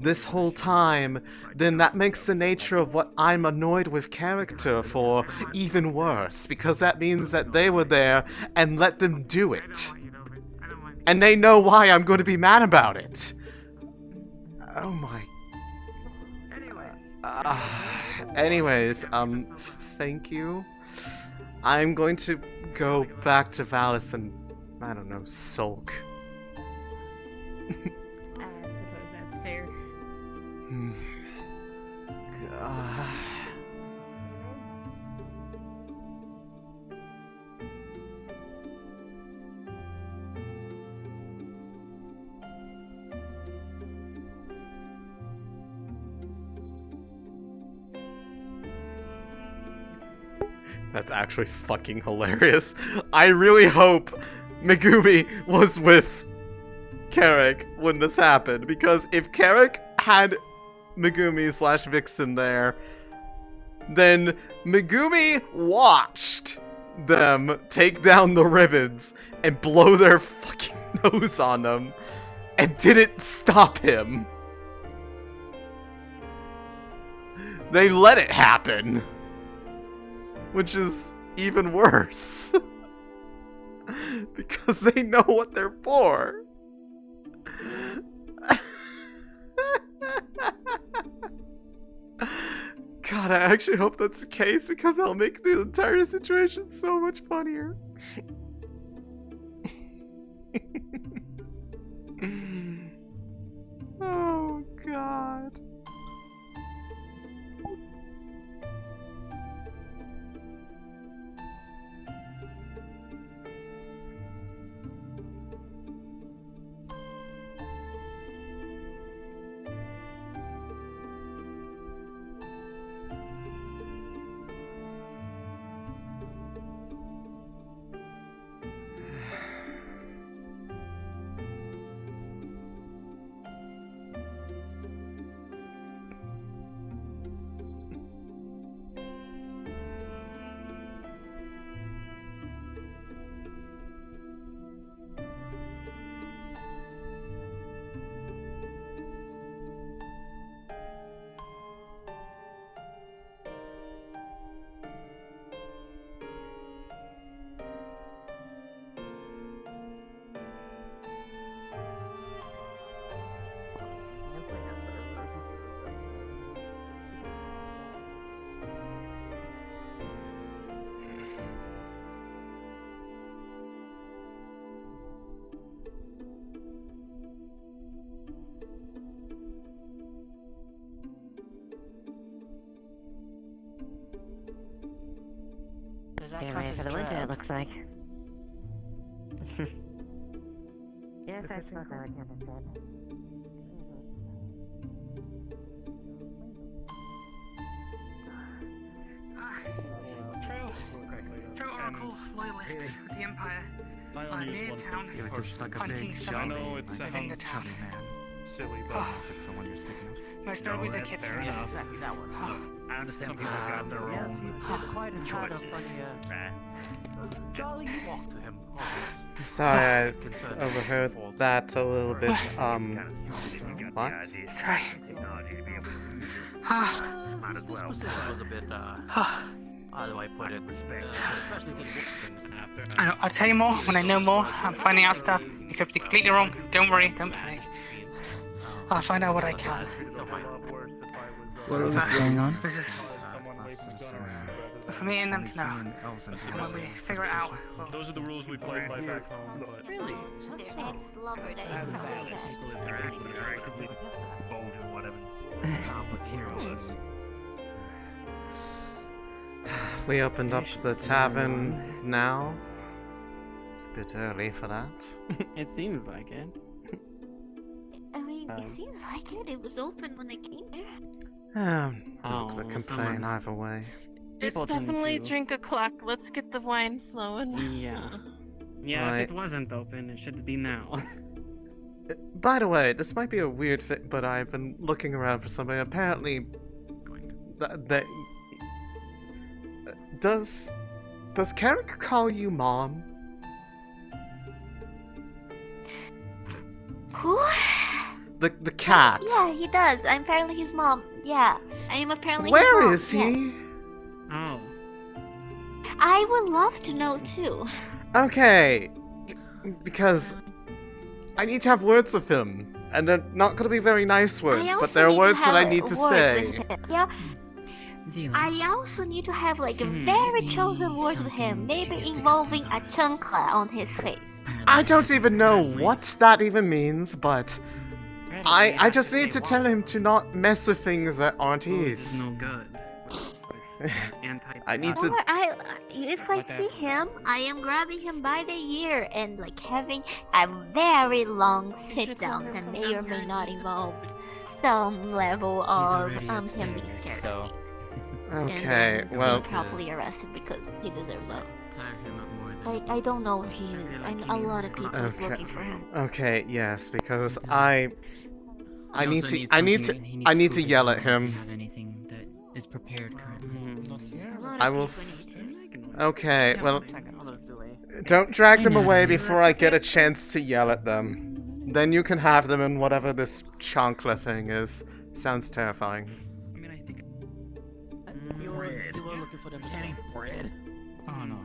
this whole time, then that makes the nature of what I'm annoyed with character for even worse, because that means that they were there and let them do it. And they know why I'm going to be mad about it. Oh my... anyways, thank you. I'm going to go back to Valis and, I don't know, sulk. I suppose that's fair. God. That's actually fucking hilarious. I really hope Megumi was with Carrick when this happened, because if Carrick had Megumi / Vixen there, then Megumi watched them take down the ribbons and blow their fucking nose on them and didn't stop him. They let it happen. Which is even worse. Because they know what they're for. God, I actually hope that's the case, because it'll make the entire situation so much funnier. Oh, God. Get ready for the winter, it looks like. Yes, I suppose I would have it. The Empire. I only use Near one town. thing. You're just like a Hunting big someone I know it within the sounds town. silly, I but don't know if it's the one you're speaking of. My story with the kids. fair Yes, enough. exactly that one. I understand people got their Yes, own he did quite a choices. Jolly, you walk to him. I'm sorry, I overheard that a little bit. What? Sorry. Might as well. This position was a bit, how do I put it? Especially after. I'll tell you more when I know more. I'm finding out stuff. You could be completely wrong. Don't worry, don't panic. I'll find out what I can. What's going on? This is for me and them to know. When we figure it out. those are the rules we play by back home. But Really? We opened up the tavern now. It's a bit early for that. It seems like it. I mean, it seems like it. It was open when I came here. I'm not gonna complain either way. It's It's definitely drink o'clock. Let's get the wine flowing. Yeah. Yeah, Right. if it wasn't open, it should be now. By the way, this might be a weird thing, but I've been looking around for somebody. Apparently, that does Carrick call you mom? Who? The cat. Yeah, he does. I'm apparently his mom. Yeah, I am apparently his Where mom. is he? Yes. Oh. I would love to know too. Okay, because I need to have words with him, and they're not gonna be very nice words, but they're words that I need to say. Yeah. I also need to have like a very chosen word with him, maybe involving a chancla on his face. I don't even know what that even means, but I just need to tell him to not mess with things that aren't his. No good. I need Or to. if I see him, I am grabbing him by the ear and like having a very long sit down that may or may not involve some level of him being scared of me. Okay, and then well. being properly arrested because he deserves it. I don't know where he is. I know a lot of people is looking for him. Okay, yes, because I He need also to needs I need to something- he I need needs to food yell if at you him. have anything that is prepared currently. I will. Okay, well, don't drag them away before I get a chance to yell at them. Then you can have them in whatever this chancla thing is. Sounds terrifying. Bread. You were looking for them canning bread. Oh no.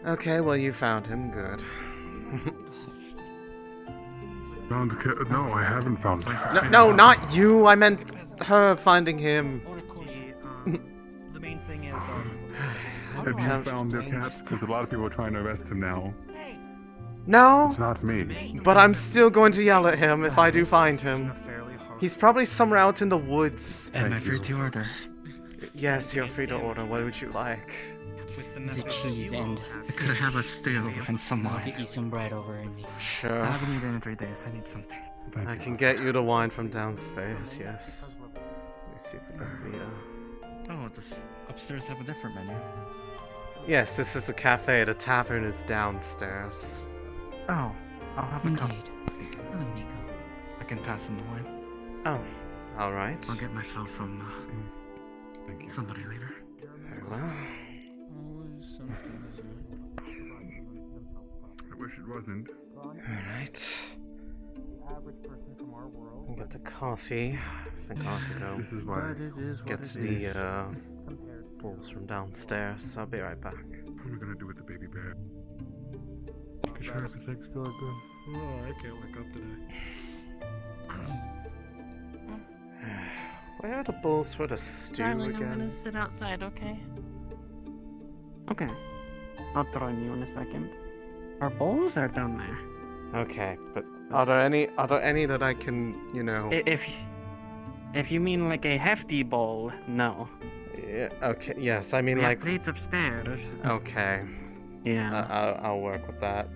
Okay, well you found him. Good. No, I haven't found him. No, not you. I meant her finding him. The main thing is, Have you found their cats? Because a lot of people are trying to arrest him now. No, It's not me. but I'm still going to yell at him if I do find him. He's probably somewhere out in the woods. Am I free to order? Yes, you're free to order. What would you like? Is it cheese and... Could I have a stew and some I'll wine? get you some bread over in the... Sure. I haven't eaten in 3 days. I need something. I can get you the wine from downstairs, yes. Let me see if we got the, Oh, this upstairs have a different menu. Yes, this is the cafe. The tavern is downstairs. Oh, I'll have a cup. Indeed. Hello, Miko. I can pass him the wine. Oh, alright. I'll get my fill from somebody later. Very well. I wish it wasn't. Alright. I'll get the coffee. I think I'll have to go This is why. get the bowls from downstairs. I'll be right back. What are we gonna do with the baby bear? You sure if his legs go good? Oh, I can't wake up today. Where are the bowls for the stew Darling, I'm again? gonna sit outside, okay? Okay. I'll join you in a second. Our bowls are down there. Okay, but are there any that I can, you know? If you mean like a hefty bowl, no. Yeah, okay, yes, I mean We like. have plates upstairs. Okay. Yeah. I'll work with that.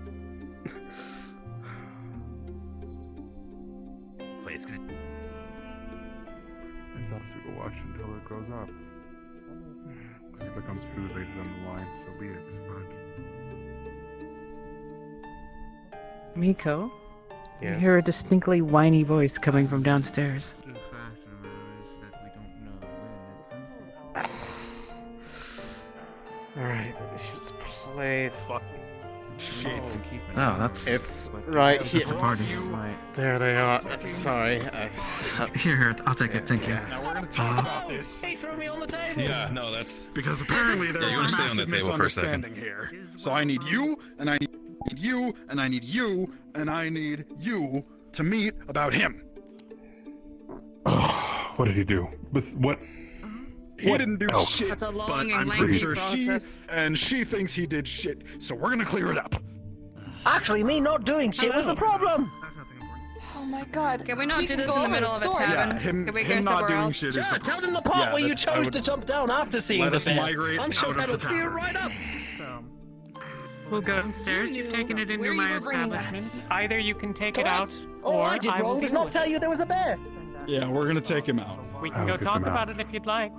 face. It's also to watch until it goes up. If it becomes food later down the line, so be it. But Miko? Yes? You hear a distinctly whiny voice coming from downstairs. The fact of the matter is that we don't know when Alright, let's just play. Fuck. Shit. Oh, that's... It's right here. It's a party. There they are. Sorry. Here, I'll take it, thank you. Now we're gonna talk about this. He threw me on the table. Yeah, no, that's Because apparently there's you a wanna stay on massive the table for a second. misunderstanding here. So I need you, and I need you, and I need you, and I need you to meet about him. What did he do? What? He didn't do shit, That's a long but and I'm lengthy pretty sure process. she thinks he did shit. So we're gonna clear it up. Actually, me not doing shit was the problem. Oh my god. Can we not We do can this go in the over middle of a story. tavern? Yeah, him Can we go not somewhere doing else? shit is Yeah, the tell them the part where you chose to jump down after seeing let the us bear. migrate I'm sure out of that'll the clear tavern. right up. We'll go downstairs. You've taken it into my establishment. Either you can take it out, All or I did will wrong was deal not with tell it. you there was a bear. Yeah, we're gonna take him out. We can go talk about it if you'd like.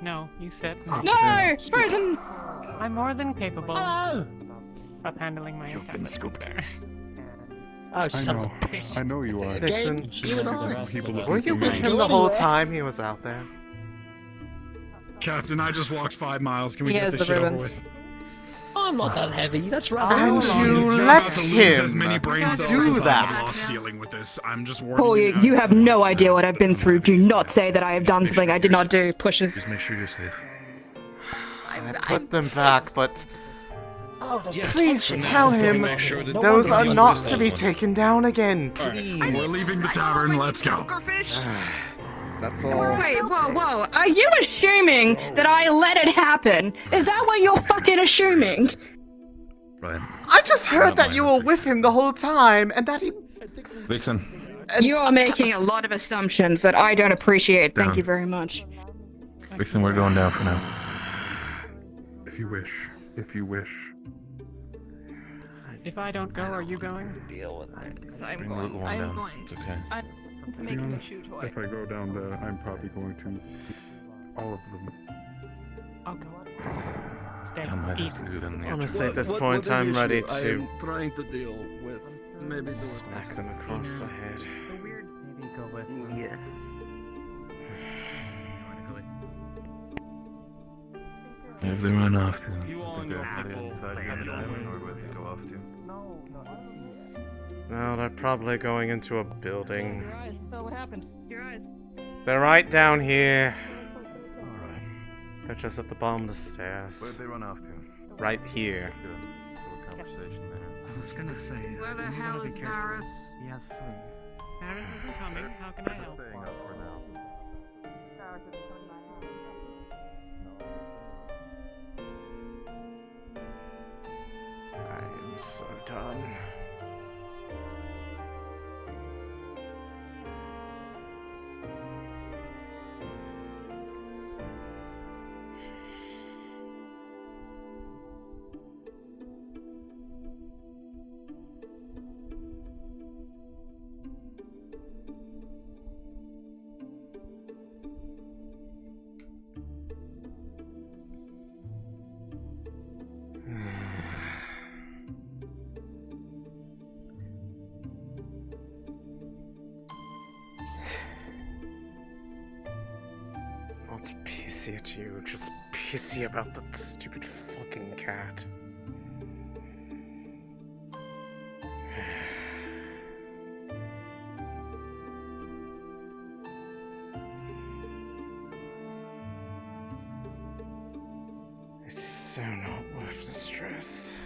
No, you sit. No! Frozen! I'm more than capable Oh! of handling my You've been establishment scooped. affairs. Oh, I son of know. a bitch. I know you are. Vixen, You and I. were you with him the whole time he was out there? Captain, I just walked 5 miles. Can we He get has this the shit over ribbons. with? I'm not that heavy. That's rather And long. you You're let about to lose as him many brain cells do as I've that. lost dealing with this. I'm just warning Paul, you. you have no idea what I've been through. Do not say that I have done something I did not do. Pushes. Just make sure you're safe. I put them back, but Oh, there's please tension. tell him Make sure that those are nobody not understands to be one. taken down again, please. We're leaving the tavern. Let's go. That's all. Wait, whoa. Are you assuming that I let it happen? Is that what you're fucking assuming? Ryan. I just heard Not that mine, you I'll were take with him the whole time, and that he. Vixen. You are making a lot of assumptions that I don't appreciate. Thank Down. you very much. Vixen, we're going down for now. If you wish. If you wish. If I don't go, are you going? Deal with it. Bring the little one down. It's okay. To be honest, if I go down there, I'm probably going to all of them. I'll go. Stay. I might Eat. have to then. Honestly, at this point, I'm ready to I'm trying to deal with. Maybe smack them across the head. Maybe go with... Yes. If they run off to. You all think know they're people inside that the have tavern no or where they go off to. Well, they're probably going into a building. Your eyes. Oh, what happened? Your eyes. They're right down here. Alright. They're just at the bottom of the Where'd stairs. they run off to? Right here. Good. Little conversation there. I was gonna say... Where the you hell gotta be is careful. Varus? He has flu. Paris isn't coming. How can I help? Staying up for now. I am so done. Not pissy at you, just pissy about that stupid fucking cat. This is so not worth the stress.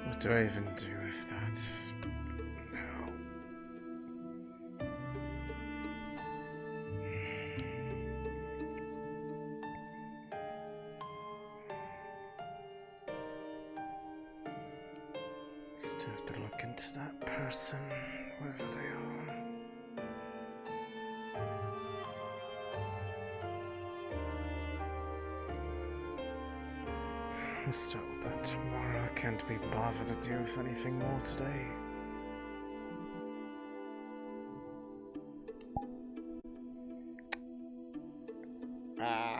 What do I even do with that? No. Still have to look into that person, wherever they are. was told that Mara can't be bothered to do with anything more today.